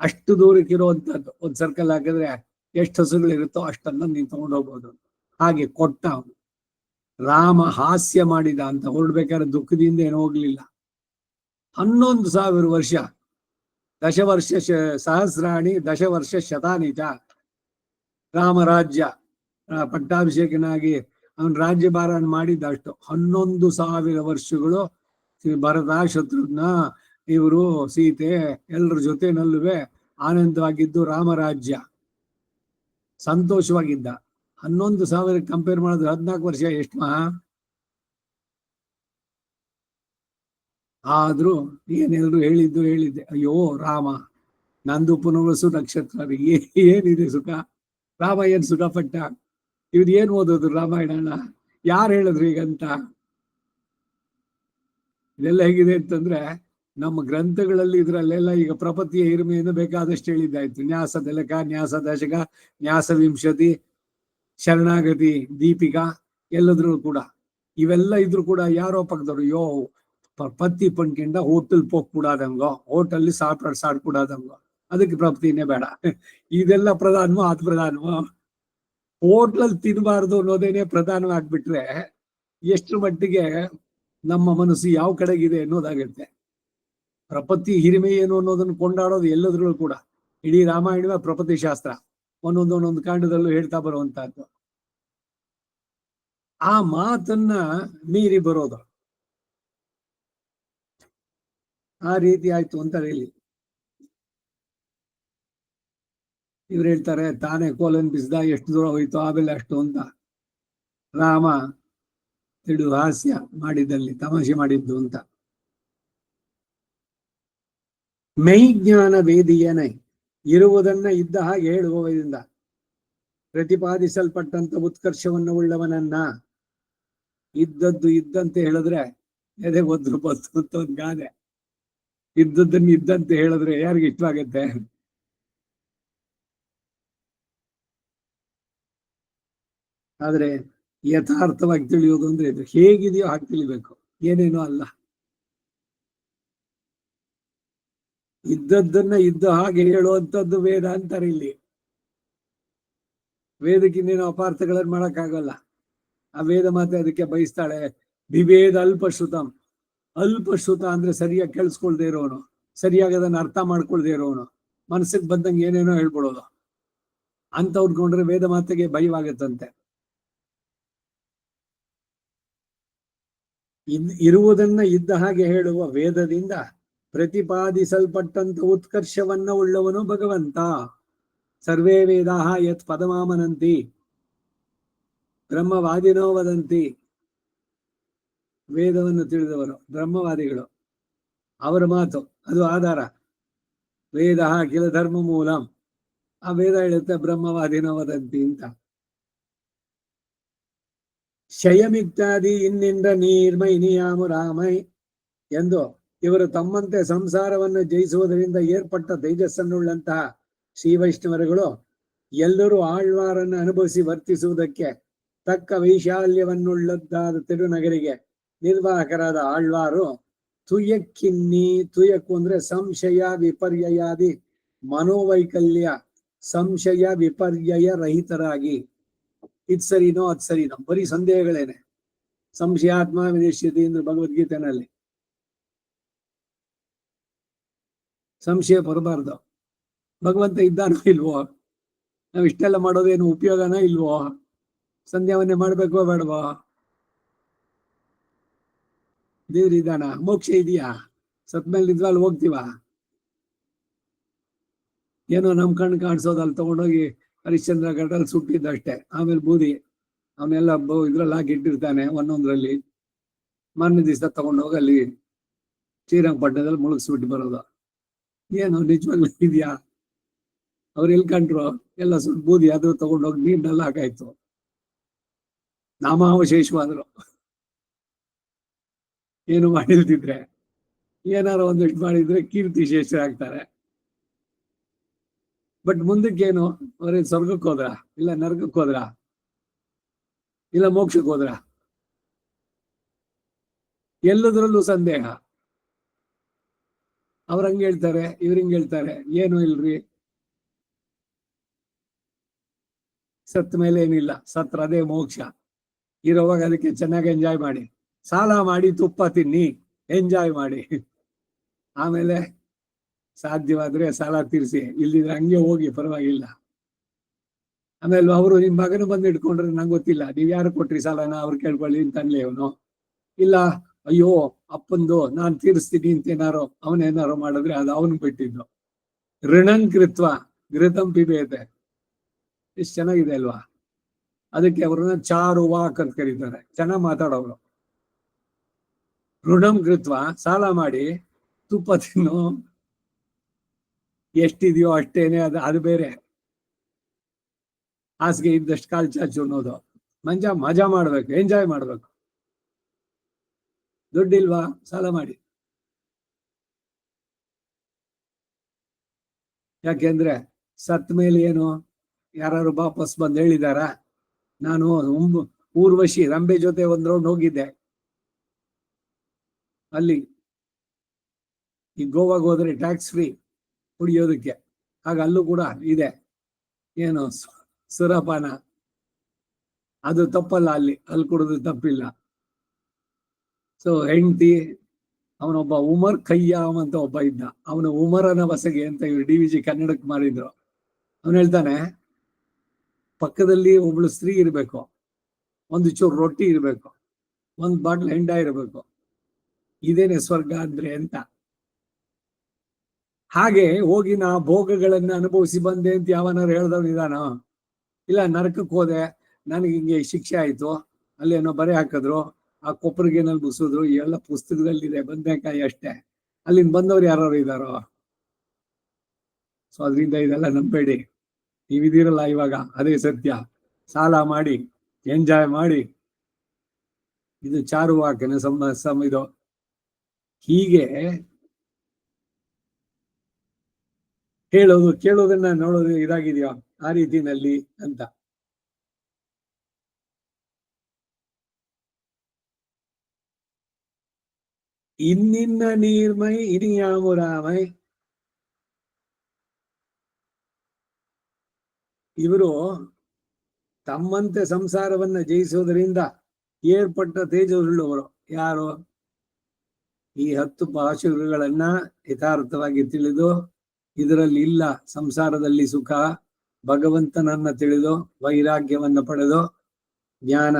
S1: ಅಷ್ಟು ದೂರಕ್ಕೆ ಇರುವಂತದ್ದು ಒಂದ್ ಸರ್ಕಲ್ ಹಾಕಿದ್ರೆ ಎಷ್ಟು ಹಸುಗಳಿರುತ್ತೋ ಅಷ್ಟನ್ನ ನೀನ್ ತಗೊಂಡು ಹೋಗ್ಬೋದು. ಹಾಗೆ ಕೊಟ್ಟ ಅವನು. ರಾಮ ಹಾಸ್ಯ ಮಾಡಿದ ಅಂತ ಹೊರಡ್ಬೇಕಾದ್ರೆ ದುಃಖದಿಂದ ಏನು ಹೋಗ್ಲಿಲ್ಲ. 11,000 ವರ್ಷ, ದಶವರ್ಷ ಸಹಸ್ರಾಣಿ ದಶವರ್ಷ ಶತಾನಿಚ ರಾಮರಾಜ್ಯ ಪಟ್ಟಾಭಿಷೇಕನಾಗಿ ಅವನ್ ರಾಜ್ಯಭಾರ ಮಾಡಿದ್ದ ಅಷ್ಟು 11,000 ವರ್ಷಗಳು ಭರತ, ಶತ್ರುಘ್ನ, ಇವರು ಸೀತೆ ಎಲ್ಲರ ಜೊತೆನಲ್ಲುವೆ ಆನಂದವಾಗಿದ್ದು ರಾಮರಾಜ್ಯ ಸಂತೋಷವಾಗಿದ್ದ. 11,000 ಕಂಪೇರ್ ಮಾಡಿದ್ರೆ 14 ವರ್ಷ ಎಷ್ಟು ಮಹಾ? ಆದ್ರೂ ಏನೆಲ್ಲರೂ ಹೇಳಿದ್ದೆ, ಅಯ್ಯೋ ರಾಮ, ನಂದು ಪುನರ್ವಸು ನಕ್ಷತ್ರ, ಏನಿದೆ ಸುಖ? ರಾಮ ಏನ್ ಸುಖ ಪಟ್ಟ? ಇವ್ರು ಏನ್ ಓದೋದು ರಾಮಾಯಣನ? ಯಾರು ಹೇಳಿದ್ರು ಈಗಂತ? ಇದೆಲ್ಲ ಹೇಗಿದೆ ಅಂತಂದ್ರೆ, ನಮ್ಮ ಗ್ರಂಥಗಳಲ್ಲಿ ಇದ್ರಲ್ಲೆಲ್ಲ ಈಗ ಪ್ರಪತ್ತಿಯ ಹಿರಿಮೆಯನ್ನು ಬೇಕಾದಷ್ಟು ಹೇಳಿದ್ದಾಯ್ತು. ನ್ಯಾಸ ದಲಕ, ನ್ಯಾಸ ದಶಕ, ನ್ಯಾಸ ವಿಂಶತಿ, ಶರಣಾಗತಿ, ದೀಪಿಕಾ ಎಲ್ಲದ್ರೂ ಕೂಡ ಇವೆಲ್ಲ ಇದ್ರು ಕೂಡ ಯಾರೋ ಪಕ್ಕದವ್ರು ಯೋ ಪತ್ತಿ ಪಣ್ಕಿಂಡ ಹೋಟೆಲ್ ಹೋಗ್ಬಿಡಾದಂಗೋ, ಹೋಟೆಲ್ ಸಾಡ್ಬಿಡಾದಂಗೋ, ಅದಕ್ಕೆ ಪ್ರಪತ್ತಿನೇ ಬೇಡ. ಇದೆಲ್ಲ ಪ್ರಧಾನವೋ ಅದು ಪ್ರಧಾನವೋ? ಹೋಟ್ಲಲ್ಲಿ ತಿನ್ನಬಾರ್ದು ಅನ್ನೋದೇನೆ ಪ್ರಧಾನವಾಗ್ಬಿಟ್ರೆ ಎಷ್ಟು ಮಟ್ಟಿಗೆ ನಮ್ಮ ಮನಸ್ಸು ಯಾವ ಕಡೆಗಿದೆ ಅನ್ನೋದಾಗುತ್ತೆ. ಪ್ರಪತ್ತಿ ಹಿರಿಮೆ ಏನು ಅನ್ನೋದನ್ನು ಕೊಂಡಾಡೋದು ಎಲ್ಲದ್ರಲ್ಲೂ ಕೂಡ. ಇಡೀ ರಾಮಾಯಣವೇ ಪ್ರಪತ್ತಿ ಶಾಸ್ತ್ರ, ಒಂದೊಂದು ಕಾಂಡದಲ್ಲೂ ಹೇಳ್ತಾ ಬರುವಂತಹದ್ದು. ಆ ಮಾತನ್ನ ಮೀರಿ ಬರೋದು ಆ ರೀತಿ ಆಯ್ತು ಅಂತ ಹೇಳಿ ಇವ್ರು ಹೇಳ್ತಾರೆ, ತಾನೇ ಕೋಲನ್ ಬಿಸ್ದ, ಎಷ್ಟು ದೂರ ಹೋಯ್ತು ಆಮೇಲೆ ಅಷ್ಟು ಅಂತ. ರಾಮ ತಿಳು ಹಾಸ್ಯ ಮಾಡಿದ್ದಲ್ಲಿ ತಮಾಷೆ ಮಾಡಿದ್ದು ಅಂತ. ಮೈಜ್ಞಾನ ವೇದಿಯನೇ ಇರುವುದನ್ನ ಇದ್ದ ಹಾಗೆ ಹೇಳುವುದರಿಂದ ಪ್ರತಿಪಾದಿಸಲ್ಪಟ್ಟಂತ ಉತ್ಕರ್ಷವನ್ನು ಉಳ್ಳವನನ್ನ ಇದ್ದದ್ದು ಇದ್ದಂತೆ ಹೇಳಿದ್ರೆ ಎದೆ ಒದ್ರು ಬತ್ತು ಅಂತ ಒಂದು ಗಾದೆ. ಇದ್ದದ್ದನ್ನ ಇದ್ದಂತೆ ಹೇಳಿದ್ರೆ ಯಾರಿಗೆ ಇಷ್ಟವಾಗತ್ತೆ? ಆದ್ರೆ ಯಥಾರ್ಥವಾಗಿ ತಿಳಿಯೋದು ಅಂದ್ರೆ ಇದು ಹೇಗಿದೆಯೋ ಹಾಗೆ ತಿಳಿಬೇಕು, ಏನೇನೋ ಅಲ್ಲ. ಇದ್ದದ್ದನ್ನ ಇದ್ದ ಹಾಗೆ ಹೇಳುವಂಥದ್ದು ವೇದ ಅಂತಾರೆ. ಇಲ್ಲಿ ವೇದಕ್ಕಿನ್ನೇನು ಅಪಾರ್ಥಗಳನ್ನು ಮಾಡಕ್ಕಾಗಲ್ಲ. ಆ ವೇದ ಮಾತೆ ಅದಕ್ಕೆ ಬಯಸ್ತಾಳೆ. ವಿವೇದ ಅಲ್ಪಶ್ರುತಂ. ಅಲ್ಪಶ್ರುತ ಅಂದ್ರೆ ಸರಿಯಾಗಿ ಕೇಳಿಸ್ಕೊಳ್ದೆ ಇರೋನು, ಸರಿಯಾಗಿ ಅದನ್ನ ಅರ್ಥ ಮಾಡ್ಕೊಳ್ದೆ ಇರೋನು, ಮನಸ್ಸಿಗೆ ಬಂದಂಗೆ ಏನೇನೋ ಹೇಳ್ಬಿಡೋದು, ಅಂತವ್ರು ಕೊಂಡ್ರೆ ವೇದ ಮಾತೆಗೆ ಭಯವಾಗತ್ತಂತೆ. ಇರುವುದನ್ನ ಇದ್ದ ಹಾಗೆ ಹೇಳುವ ವೇದದಿಂದ ಪ್ರತಿಪಾದಿಸಲ್ಪಟ್ಟಂತ ಉತ್ಕರ್ಷವನ್ನ ಉಳ್ಳವನು ಭಗವಂತ. ಸರ್ವೇ ವೇದಾಹ ಯತ್ ಪದಮಾಮನಂತಿ ಬ್ರಹ್ಮವಾದಿನೋ ವದಂತಿ. ವೇದವನ್ನು ತಿಳಿದವರು ಬ್ರಹ್ಮವಾದಿಗಳು, ಅವರ ಮಾತು ಅದು ಆಧಾರ. ವೇದ ಕಿಲ ಧರ್ಮ ಮೂಲಂ. ಆ ವೇದ ಹೇಳುತ್ತೆ ಬ್ರಹ್ಮವಾದಿನೋ ವದಂತಿ ಅಂತ. ಶಯಮಿತ್ಯಾದಿ ಇನ್ನಿಂದ ನೀರ್ಮೈ ನಿಯಾಮು ರಾಮೈ ಎಂದು ಇವರು ತಮ್ಮಂತೆ ಸಂಸಾರವನ್ನು ಜಯಿಸುವುದರಿಂದ ಏರ್ಪಟ್ಟ ತೇಜಸ್ಸನ್ನುಳ್ಳಂತಹ ಶ್ರೀ ವೈಷ್ಣವರುಗಳು ಎಲ್ಲರೂ ಆಳ್ವಾರನ್ನು ಅನುಭವಿಸಿ ವರ್ತಿಸುವುದಕ್ಕೆ ತಕ್ಕ ವೈಶಾಲ್ಯವನ್ನುಳ್ಳದ್ದಾದ ತಿರುನಗರಿಗೆ ನಿರ್ವಾಹಕರಾದ ಆಳ್ವಾರು ತುಯಕ್ಕಿನ್ನಿ. ತುಯಕ್ಕು ಅಂದ್ರೆ ಸಂಶಯ ವಿಪರ್ಯಯಾದಿ ಮನೋವೈಕಲ್ಯ ಸಂಶಯ ವಿಪರ್ಯಯ ರಹಿತರಾಗಿ. ಇದ್ ಸರಿನೋ ಅದ್ ಸರಿನೋ ಬರೀ ಸಂದೇಹಗಳೇನೆ. ಸಂಶಯಾತ್ಮ ವಿನಿಶ್ಚಿತಿ ಅಂದ್ರೆ ಭಗವದ್ಗೀತೆನಲ್ಲಿ ಸಂಶಯ ಬರಬಾರ್ದು. ಭಗವಂತ ಇದ್ದಾನೋ ಇಲ್ವೋ, ನಾವ್ ಇಷ್ಟೆಲ್ಲ ಮಾಡೋದೇನು ಉಪಯೋಗನ ಇಲ್ವೋ, ಸಂಧ್ಯಾವನ್ನೇ ಮಾಡ್ಬೇಕೋ ಬೇಡವೋ, ದೇವ್ರಿದ್ದಾನ, ಮೋಕ್ಷ ಇದೆಯಾ, ಸತ್ಮೇಲೆ ನಿದ್ರಲ್ಲಿ ಹೋಗ್ತೀವ, ಏನೋ ನಮ್ ಕಣ್ಣು ಕಾಣಿಸೋದಲ್ಲಿ ತಗೊಂಡೋಗಿ ಹರಿಶ್ಚಂದ್ರ ಘಟ್ಟಲ್ಲಿ ಸುಟ್ಟಿದ್ದಷ್ಟೇ. ಆಮೇಲೆ ಬೂದಿ ಅವನ್ನೆಲ್ಲ ಇದ್ರಲ್ಲಿ ಹಾಕಿ ಇಟ್ಟಿರ್ತಾನೆ ಒಂದೊಂದ್ರಲ್ಲಿ. ಮಾರನೇ ದಿವಸ ತಗೊಂಡೋಗಿ ಅಲ್ಲಿ ಶ್ರೀರಂಗಪಟ್ಟಣದಲ್ಲಿ ಮುಳುಗಿಸ್ಬಿಟ್ಟು ಬರೋದು. ಏನು ನಿಜವಾಗ್ಲೂ ಇದೆಯಾ? ಅವ್ರು ಎಲ್ಲಿ ಕಂಡ್ರು? ಎಲ್ಲ ಸುಟ್ಟು ಬೂದಿ ಅದು ತಗೊಂಡೋಗಿ ನೀರ್ನೆಲ್ಲ ಹಾಕಾಯ್ತು, ನಾಮಾವಶೇಷವಾದ್ರು. ಏನು ಮಾಡಿಲ್ದಿದ್ರೆ, ಏನಾರು ಒಂದಿಷ್ಟು ಮಾಡಿದ್ರೆ ಕೀರ್ತಿ ಶೇಷರಾಗ್ತಾರೆ. ಬಟ್ ಮುಂದಕ್ಕೇನು? ಅವ್ರೇನ್ ಸ್ವರ್ಗಕ್ಕೆ ಹೋದ್ರ, ಇಲ್ಲ ನರಕಕ್ಕೆ ಹೋದ್ರ, ಇಲ್ಲ ಮೋಕ್ಷಕ್ಕೆ ಹೋದ್ರ? ಎಲ್ಲದರಲ್ಲೂ ಸಂದೇಹ. ಅವ್ರಂಗೆ ಹೇಳ್ತಾರೆ, ಇವ್ರಿಂಗ್ ಹೇಳ್ತಾರೆ. ಏನು ಇಲ್ರಿ, ಸತ್ ಮೇಲೆ ಏನಿಲ್ಲ, ಸತ್ರ ಅದೇ ಮೋಕ್ಷ. ಇರೋವಾಗ ಅದಕ್ಕೆ ಚೆನ್ನಾಗಿ ಎಂಜಾಯ್ ಮಾಡಿ, ಸಾಲ ಮಾಡಿ ತುಪ್ಪ ತಿನ್ನಿ, ಎಂಜಾಯ್ ಮಾಡಿ. ಆಮೇಲೆ ಸಾಧ್ಯವಾದ್ರೆ ಸಾಲ ತೀರಿಸಿ, ಇಲ್ಲಿದ್ರೆ ಹಂಗೆ ಹೋಗಿ ಪರವಾಗಿಲ್ಲ. ಆಮೇಲೆ ಅವರು ನಿಮ್ ಮಗನ ಬಂದು ಇಟ್ಕೊಂಡ್ರೆ ನಂಗೆ ಗೊತ್ತಿಲ್ಲ, ನೀವ್ ಯಾರು ಕೊಟ್ರಿ ಸಾಲನ ಅವ್ರು ಕೇಳ್ಕೊಳ್ಳಿ ಅಂತ ಅನ್ಲಿ ಅವನು. ಇಲ್ಲ ಅಯ್ಯೋ ಅಪ್ಪಂದು ನಾನ್ ತೀರಿಸ್ತೀನಿ ಅಂತ ಏನಾರೋ ಅವನೇನಾರೋ ಮಾಡಿದ್ರೆ ಅದು ಅವನ್ ಬಿಟ್ಟಿದ್ದು. ಋಣನ್ ಕೃತ್ವ ಘೃತಂ ಪಿಬೇತೆ. ಇಷ್ಟು ಚೆನ್ನಾಗಿದೆ ಅಲ್ವಾ? ಅದಕ್ಕೆ ಅವ್ರನ್ನ ಚಾರು ವಾಕ್ ಅಂತ ಕರೀತಾರೆ, ಚೆನ್ನಾಗ್ ಮಾತಾಡೋರು. ಋಣಂ ಕೃತ್ವ, ಸಾಲ ಮಾಡಿ ತುಪ್ಪ ತಿನ್ನು, ಎಷ್ಟಿದೆಯೋ ಅಷ್ಟೇನೆ, ಅದು ಬೇರೆ. ಹಾಸಿಗೆ ಇದ್ದಷ್ಟು ಕಾಲ್ ಚಾಚು ಅನ್ನೋದು. ಮಜಾ ಮಾಡ್ಬೇಕು, ಎಂಜಾಯ್ ಮಾಡ್ಬೇಕು. ದುಡ್ಡಿಲ್ವಾ, ಸಾಲ ಮಾಡಿ. ಯಾಕೆಂದ್ರೆ ಸತ್ ಮೇಲೆ ಏನು ಯಾರು ವಾಪಸ್ ಬಂದು ಹೇಳಿದಾರ? ನಾನು ಊರ್ವಶಿ ರಂಬೆ ಜೊತೆ ಒಂದ್ ರೌಂಡ್ ಹೋಗಿದ್ದೆ ಅಲ್ಲಿ. ಈ ಗೋವಾಗ ಹೋದ್ರೆ ಟ್ಯಾಕ್ಸ್ ಫ್ರೀ ಕುಡಿಯೋದಕ್ಕೆ, ಆಗ ಅಲ್ಲೂ ಕೂಡ ಇದೆ ಏನು ಸುರಪಾನ. ಅದು ತಪ್ಪಲ್ಲ, ಅಲ್ಲಿ ಕುಡಿದು ತಪ್ಪಿಲ್ಲ. ಸೊ ಹೆಂಡತಿ, ಅವನೊಬ್ಬ ಉಮರ್ ಖಯ್ಯಾಮ್ ಅಂತ ಒಬ್ಬ ಇದ್ದ, ಅವನು ಉಮರನ ವಸಗೆ ಅಂತ ಇವ್ರು DVG ಕನ್ನಡಕ್ಕೆ ಮಾಡಿದ್ರು. ಅವನು ಹೇಳ್ತಾನೆ, ಪಕ್ಕದಲ್ಲಿ ಒಬ್ಳು ಸ್ತ್ರೀ ಇರ್ಬೇಕು, ಒಂದು ಚೂರು ರೊಟ್ಟಿ ಇರ್ಬೇಕು, ಒಂದ್ ಬಾಟ್ಲ್ ಹೆಂಡ ಇರ್ಬೇಕು, ಇದೇನೆ ಸ್ವರ್ಗ ಅಂದ್ರೆ ಅಂತ. ಹಾಗೆ ಹೋಗಿ ನಾ ಭೋಗಗಳನ್ನ ಅನುಭವಿಸಿ ಬಂದೆ ಅಂತ ಯಾವನಾರು ಹೇಳ್ದವನಿದಾನ? ಇಲ್ಲ ನರಕಕ್ಕೆ ಹೋದೆ, ನನಗೆ ಹಿಂಗೆ ಶಿಕ್ಷೆ ಆಯ್ತು, ಅಲ್ಲೇನೋ ಬರೆ ಹಾಕಿದ್ರು, ಆ ಕೊಪ್ಪರಿಗೇನಲ್ಲಿ ಬುಸಿದ್ರು, ಎಲ್ಲ ಪುಸ್ತಕದಲ್ಲಿದೆ, ಬಂದೇಕಾಯಿ ಅಷ್ಟೇ. ಅಲ್ಲಿಂದ ಬಂದವ್ರು ಯಾರು ಇದ್ದಾರೋ? ಸೊ ಅದರಿಂದ ಇದೆಲ್ಲ ನಂಬೇಡಿ. ನೀವಿದ್ದೀರಲ್ಲ ಇವಾಗ ಅದೇ ಸತ್ಯ. ಸಾಲ ಮಾಡಿ ಎಂಜಾಯ್ ಮಾಡಿ, ಇದು ಚಾರುವಾಕನ ಇದು ಹೀಗೆ ಹೇಳೋದು ಕೇಳೋದನ್ನ ನೋಡೋದು ಇದಾಗಿದೆಯೋ ಆ ರೀತಿನಲ್ಲಿ ಅಂತ. ಇನ್ನಿನ್ನ ನೀರ್ಮೈ ಇನಿಯಾಮುರಾಮೈ. ಇವರು ತಮ್ಮಂತೆ ಸಂಸಾರವನ್ನ ಜಯಿಸುವುದರಿಂದ ಏರ್ಪಟ್ಟ ತೇಜವುಳ್ಳವರು ಯಾರು? ಈ 10 ಪಾಶುಗಳನ್ನ ಯಥಾರ್ಥವಾಗಿ ತಿಳಿದು ಇದರಲ್ಲಿ ಇಲ್ಲ ಸಂಸಾರದಲ್ಲಿ ಸುಖ, ಭಗವಂತನನ್ನ ತಿಳಿದು ವೈರಾಗ್ಯವನ್ನ ಪಡೆದು ಜ್ಞಾನ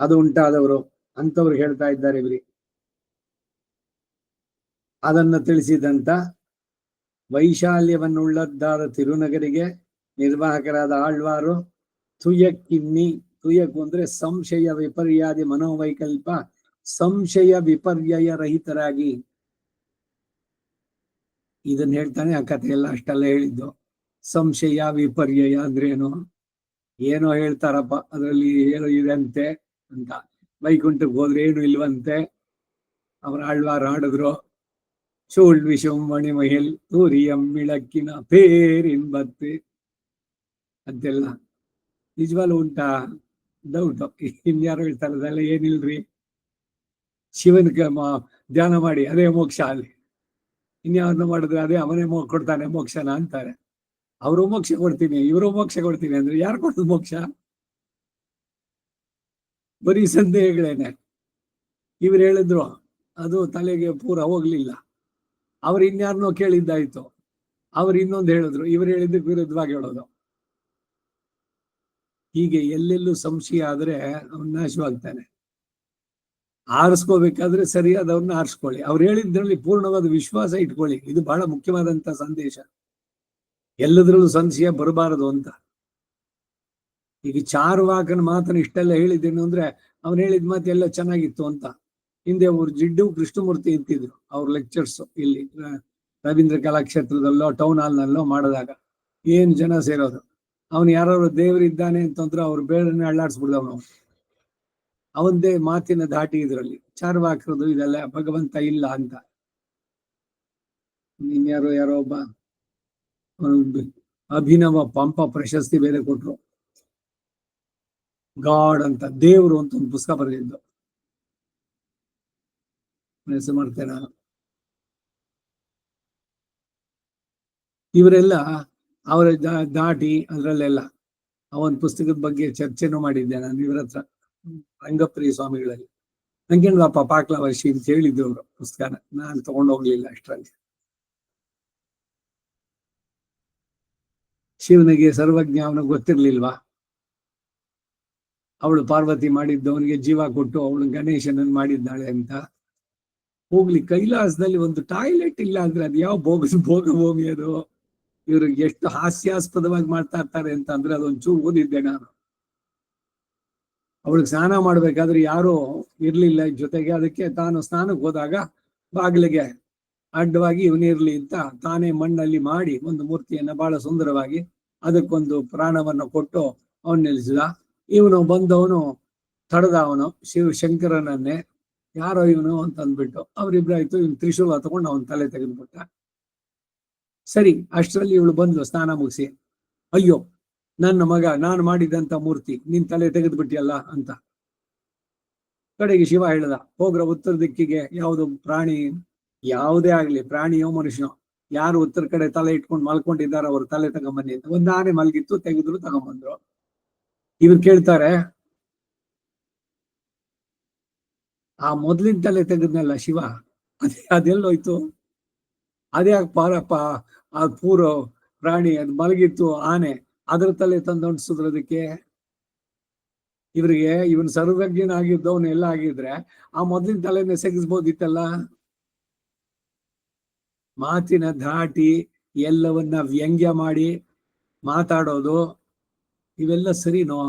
S1: ಅದು ಉಂಟಾದವರು ಅಂತವ್ರು ಹೇಳ್ತಾ ಇದ್ದಾರೆ ಇವ್ರಿ. ಅದನ್ನ ತಿಳಿಸಿದಂತ ವೈಶಾಲ್ಯವನ್ನುಳ್ಳದ್ದಾದ ತಿರುನಗರಿಗೆ ನಿರ್ವಾಹಕರಾದ ಆಳ್ವಾರು ತುಯಕಿನ್ನಿ. ತುಯಕು ಅಂದ್ರೆ ಸಂಶಯ ವಿಪರ್ಯಾದಿ ಮನೋವೈಕಲ್ಪ, ಸಂಶಯ ವಿಪರ್ಯಯ ರಹಿತರಾಗಿ. ಇದನ್ನ ಹೇಳ್ತಾನೆ ಆ ಕಥೆ ಎಲ್ಲ ಅಷ್ಟೆಲ್ಲ ಹೇಳಿದ್ದು. ಸಂಶಯ ವಿಪರ್ಯಯ ಅಂದ್ರೇನು? ಏನೋ ಹೇಳ್ತಾರಪ್ಪ ಅದರಲ್ಲಿ ಏನೋ ಇದೆ ಅಂತೆ ಅಂತ. ವೈಕುಂಠಕ್ಕೆ ಹೋದ್ರೆ ಏನು ಇಲ್ವಂತೆ. ಅವರ ಆಳ್ವಾರು ಹಾಡಿದ್ರು, சூழ் விஷம் மணிமயில் தூரியம் விளக்கிನ ಪೇರಿನ್ಬತ್ತೆ ಅಂತೆಲ್ಲ. ನಿಜವಾಗ್ಲೂ ಉಂಟಾ? ಡೌಟ್. ಇನ್ಯಾರು ಹೇಳ್ತಾರೆ ಅದೆಲ್ಲ ಏನಿಲ್ರಿ, ಶಿವನ ಧ್ಯಾನ ಮಾಡಿ ಅದೇ ಮೋಕ್ಷ, ಅಲ್ಲಿ ಇನ್ಯಾವನ್ನ ಮಾಡಿದ್ರೆ ಅದೇ ಅವನೇ ಕೊಡ್ತಾನೆ ಮೋಕ್ಷನ ಅಂತಾರೆ. ಅವರು ಮೋಕ್ಷ ಕೊಡ್ತೀನಿ ಇವರು ಮೋಕ್ಷ ಕೊಡ್ತೀನಿ ಅಂದ್ರೆ ಯಾರು ಕೊಡೋದು ಮೋಕ್ಷ? ಬರೀ ಸಂದೇಹಗಳೇನೆ. ಇವ್ರು ಹೇಳಿದ್ರು ಅದು ತಲೆಗೆ ಪೂರ ಹೋಗ್ಲಿಲ್ಲ. ಅವ್ರು ಇನ್ಯಾರನ್ನೋ ಕೇಳಿದ್ದಾಯ್ತು, ಅವ್ರು ಇನ್ನೊಂದು ಹೇಳಿದ್ರು, ಇವ್ರು ಹೇಳಿದ್ದಕ್ಕೆ ವಿರುದ್ಧವಾಗಿ ಹೇಳೋದು. ಹೀಗೆ ಎಲ್ಲೆಲ್ಲೂ ಸಂಶಯ ಆದ್ರೆ ಅವನ್ ನಾಶವಾಗ್ತಾನೆ. ಆರಿಸ್ಕೋಬೇಕಾದ್ರೆ ಸರಿಯಾದವ್ರನ್ನ ಆರಿಸ್ಕೊಳ್ಳಿ. ಅವ್ರು ಹೇಳಿದ್ರಲ್ಲಿ ಪೂರ್ಣವಾದ ವಿಶ್ವಾಸ ಇಟ್ಕೊಳ್ಳಿ. ಇದು ಬಹಳ ಮುಖ್ಯವಾದಂತ ಸಂದೇಶ. ಎಲ್ಲದರಲ್ಲೂ ಸಂಶಯ ಬರಬಾರದು ಅಂತ. ಈಗ ಚಾರುವಾಕನ ಮಾತನ್ನ ಇಷ್ಟೆಲ್ಲ ಹೇಳಿದ್ದೇನು ಅಂದ್ರೆ ಅವ್ನು ಹೇಳಿದ ಮಾತು ಎಲ್ಲ ಚೆನ್ನಾಗಿತ್ತು ಅಂತ. ಹಿಂದೆ ಅವ್ರು ಜಿಡ್ಡು ಕೃಷ್ಣಮೂರ್ತಿ ಇರ್ತಿದ್ರು, ಅವ್ರ ಲೆಕ್ಚರ್ಸ್ ಇಲ್ಲಿ ರವೀಂದ್ರ ಕಲಾಕ್ಷೇತ್ರದಲ್ಲೋ ಟೌನ್ ಹಾಲ್ನಲ್ಲೋ ಮಾಡಿದಾಗ ಏನ್ ಜನ ಸೇರೋದು. ಅವನು ಯಾರು ದೇವರಿದ್ದಾನೆ ಅಂತಂದ್ರೆ ಅವ್ರು ಬೇಡನೆ ಅಳ್ಳಾಡ್ಸ್ಬಿಡ್ದವನು. ಅವಂದೇ ಮಾತಿನ ಧಾಟಿ ಇದ್ರಲ್ಲಿ. ಚಾರ್ವಾಕರದು ಇದೆಲ್ಲ ಭಗವಂತ ಇಲ್ಲ ಅಂತ. ಯಾರೋ ಒಬ್ಬ ಅಭಿನವ ಪಂಪ ಪ್ರಶಸ್ತಿ ಬೇರೆ ಕೊಟ್ರು. ಗಾಡ್ ಅಂತ, ದೇವರು ಅಂತ ಒಂದು ಪುಸ್ತಕ ಬರೆದಿದ್ದು. ಹೆಸರು ಮಾಡ್ತೇನೆ. ಇವರೆಲ್ಲ ಅವರ ದಾಟಿ ಅದ್ರಲ್ಲೆಲ್ಲ ಅವನ್ ಪುಸ್ತಕದ ಬಗ್ಗೆ ಚರ್ಚೆನೂ ಮಾಡಿದ್ದೆ ನಾನು ಇವ್ರ ಹತ್ರ, ರಂಗಪ್ರಿಯ ಸ್ವಾಮಿಗಳಲ್ಲಿ. ನಂಗೇನಪ್ಪ ಪಾಕ್ಲವರ್ಷಿ ಅಂತ ಹೇಳಿದ್ರು ಅವರು ಪುಸ್ತಕನ. ನಾನು ತಗೊಂಡೋಗ್ಲಿಲ್ಲ ಅಷ್ಟರಲ್ಲಿ. ಶಿವನಿಗೆ ಸರ್ವಜ್ಞ ಅವನಿಗೆ ಗೊತ್ತಿರ್ಲಿಲ್ವಾ? ಅವಳು ಪಾರ್ವತಿ ಮಾಡಿದ್ದು ಅವನಿಗೆ ಜೀವ ಕೊಟ್ಟು ಅವಳು ಗಣೇಶನನ್ನು ಮಾಡಿದ್ದಾಳೆ ಅಂತ. ಹೋಗ್ಲಿ, ಕೈಲಾಸದಲ್ಲಿ ಒಂದು ಟಾಯ್ಲೆಟ್ ಇಲ್ಲ ಅಂದ್ರೆ ಅದು ಯಾವ ಭೋಗಭೂಮಿ ಅದು? ಇವರು ಎಷ್ಟು ಹಾಸ್ಯಾಸ್ಪದವಾಗಿ ಮಾಡ್ತಾ ಇರ್ತಾರೆ ಅಂತ ಅಂದ್ರೆ ಅದೊಂಚೂರು ಓದಿದ್ದೆ ನಾನು. ಅವಳಿಗೆ ಸ್ನಾನ ಮಾಡ್ಬೇಕಾದ್ರೆ ಯಾರು ಇರ್ಲಿಲ್ಲ ಜೊತೆಗೆ. ಅದಕ್ಕೆ ತಾನು ಸ್ನಾನಕ್ಕೆ ಹೋದಾಗ ಬಾಗಿಲಿಗೆ ಅಡ್ಡವಾಗಿ ಇವನಿರ್ಲಿ ಅಂತ ತಾನೇ ಮಣ್ಣಲ್ಲಿ ಮಾಡಿ ಒಂದು ಮೂರ್ತಿಯನ್ನ ಬಹಳ ಸುಂದರವಾಗಿ ಅದಕ್ಕೊಂದು ಪ್ರಾಣವನ್ನು ಕೊಟ್ಟು ಅವನ್ ನಿಲ್ಲಿಸಿದ. ಇವನು ಬಂದವನು ತಡೆದ, ಅವನು ಶಂಕರನನ್ನೇ. ಯಾರೋ ಇವನು ಅಂತ ಅಂದ್ಬಿಟ್ಟು ಅವ್ರಿಬ್ರಾಯ್ತು. ಇವನು ತ್ರಿಶೂಲ ತಗೊಂಡು ಅವನ ತಲೆ ತೆಗೆದ್ಬಿಟ್ಟ. ಸರಿ, ಅಷ್ಟರಲ್ಲಿ ಇವಳು ಬಂದ್ಲು ಸ್ನಾನ ಮುಗಿಸಿ. ಅಯ್ಯೋ ನನ್ನ ಮಗ, ನಾನು ಮಾಡಿದಂತ ಮೂರ್ತಿ ನಿನ್ ತಲೆ ತೆಗೆದ್ಬಿಟ್ಟಿಯಲ್ಲ ಅಂತ. ಕಡೆಗೆ ಶಿವ ಹೇಳ್ದ, ಹೋಗ್ರ ಉತ್ತರ ದಿಕ್ಕಿಗೆ. ಯಾವುದು ಪ್ರಾಣಿ, ಯಾವುದೇ ಆಗ್ಲಿ, ಪ್ರಾಣಿಯೋ ಮನುಷ್ಯನೋ, ಯಾರು ಉತ್ತರ ಕಡೆ ತಲೆ ಇಟ್ಕೊಂಡು ಮಲ್ಕೊಂಡಿದ್ದಾರೆ ಅವ್ರ ತಲೆ ತಗೊಂಬನ್ನಿ ಅಂತ. ಒಂದ್ ಆನೆ ಮಲ್ಗಿತ್ತು, ತೆಗೆದ್ರು, ತಗೊಂಬಂದ್ರು. ಇವ್ರು ಕೇಳ್ತಾರೆ, ಆ ಮೊದ್ಲಿನ ತಲೆ ತೆಗೆದ್ನಲ್ಲ ಶಿವ, ಅದೆಲ್ಲೋಯ್ತು? ಅದೇ ಪಾರಪ್ಪ, ಆ ಪೂರ ಪ್ರಾಣಿ ಅದು ಮಲಗಿತ್ತು ಆನೆ, ಅದ್ರ ತಲೆ ತಂದೊಂಡ್ಸುದ್ರದಕ್ಕೆ. ಇವ್ರಿಗೆ ಇವನ್ ಸರ್ವಜ್ಞನಾಗಿದ್ದವನು ಎಲ್ಲ ಆಗಿದ್ರೆ ಆ ಮೊದ್ಲಿನ ತಲೆನ ಸೆಗಿಸ್ಬೋದಿತ್ತಲ್ಲ. ಮಾತಿನ ಧಾಟಿ, ಎಲ್ಲವನ್ನ ವ್ಯಂಗ್ಯ ಮಾಡಿ ಮಾತಾಡೋದು, ಇವೆಲ್ಲ ಸರಿನೋ?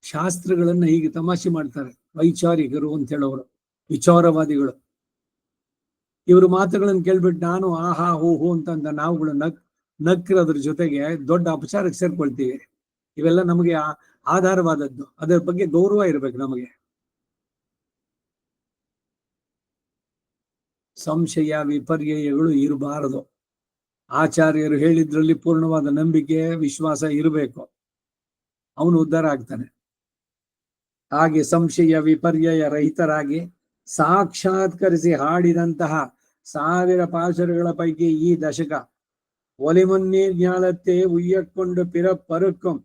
S1: ಶಾಸ್ತ್ರಗಳನ್ನ ಹೀಗೆ ತಮಾಷೆ ಮಾಡ್ತಾರೆ ವೈಚಾರಿಕರು ಅಂತ ಹೇಳೋರು, ವಿಚಾರವಾದಿಗಳು. ಇವರು ಮಾತುಗಳನ್ನು ಕೇಳ್ಬಿಟ್ಟು ನಾನು ಆಹಾ ಹೂ ಹೂ ಅಂತಂದ ನಾವುಗಳು ನಕ್ರದ್ರ ಜೊತೆಗೆ ದೊಡ್ಡ ಅಪಚಾರಕ್ಕೆ ಸೇರ್ಕೊಳ್ತೀವಿ. ಇವೆಲ್ಲ ನಮಗೆ ಆಧಾರವಾದದ್ದು. ಅದರ ಬಗ್ಗೆ ಗೌರವ ಇರ್ಬೇಕು ನಮಗೆ. ಸಂಶಯ ವಿಪರ್ಯಯಗಳು ಇರಬಾರದು. ಆಚಾರ್ಯರು ಹೇಳಿದ್ರಲ್ಲಿ ಪೂರ್ಣವಾದ ನಂಬಿಕೆ ವಿಶ್ವಾಸ ಇರಬೇಕು, ಅವನು ಉದ್ಧಾರ ಆಗ್ತಾನೆ. ಹಾಗೆ ಸಂಶಯ ವಿಪರ್ಯಯ ರಹಿತರಾಗಿ ಸಾಕ್ಷಾತ್ಕರಿಸಿ ಹಾಡಿದಂತಹ 1000 ಪಾಶುರಗಳ ಪೈಕಿ ಈ ದಶಕ ಒಲಿಮುನ್ನೀರ್ ಜ್ಞಾಲತ್ತೆ ಉಯ್ಯಕ್ಕೊಂಡು ಪಿರಪ್ಪರುಕ್ಕಂ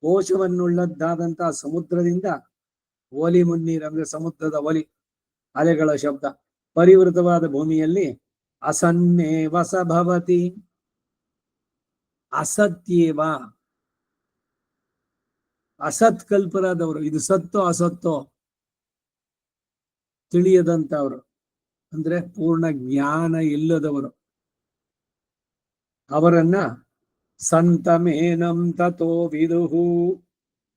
S1: ಕೋಶವನ್ನುಳ್ಳದ್ದಾದಂತಹ ಸಮುದ್ರದಿಂದ, ಒಲಿ ಮುನ್ನೀರ್ ಅಂದ್ರೆ ಸಮುದ್ರದ ಒಲಿ, ಅಲೆಗಳ ಶಬ್ದ, ಪರಿವೃತವಾದ ಭೂಮಿಯಲ್ಲಿ ಅಸನ್ನೇ ವಸಭವತಿ, ಅಸತ್ಯೇವ, ಅಸತ್ ಕಲ್ಪರಾದವರು, ಇದು ಸತ್ತೋ ಅಸತ್ತೋ ತಿಳಿಯದಂತವರು, ಅಂದ್ರೆ ಪೂರ್ಣ ಜ್ಞಾನ ಇಲ್ಲದವರು, ಅವರನ್ನ ಸಂತಮೇನಂ ತಥೋ ವಿದುಹು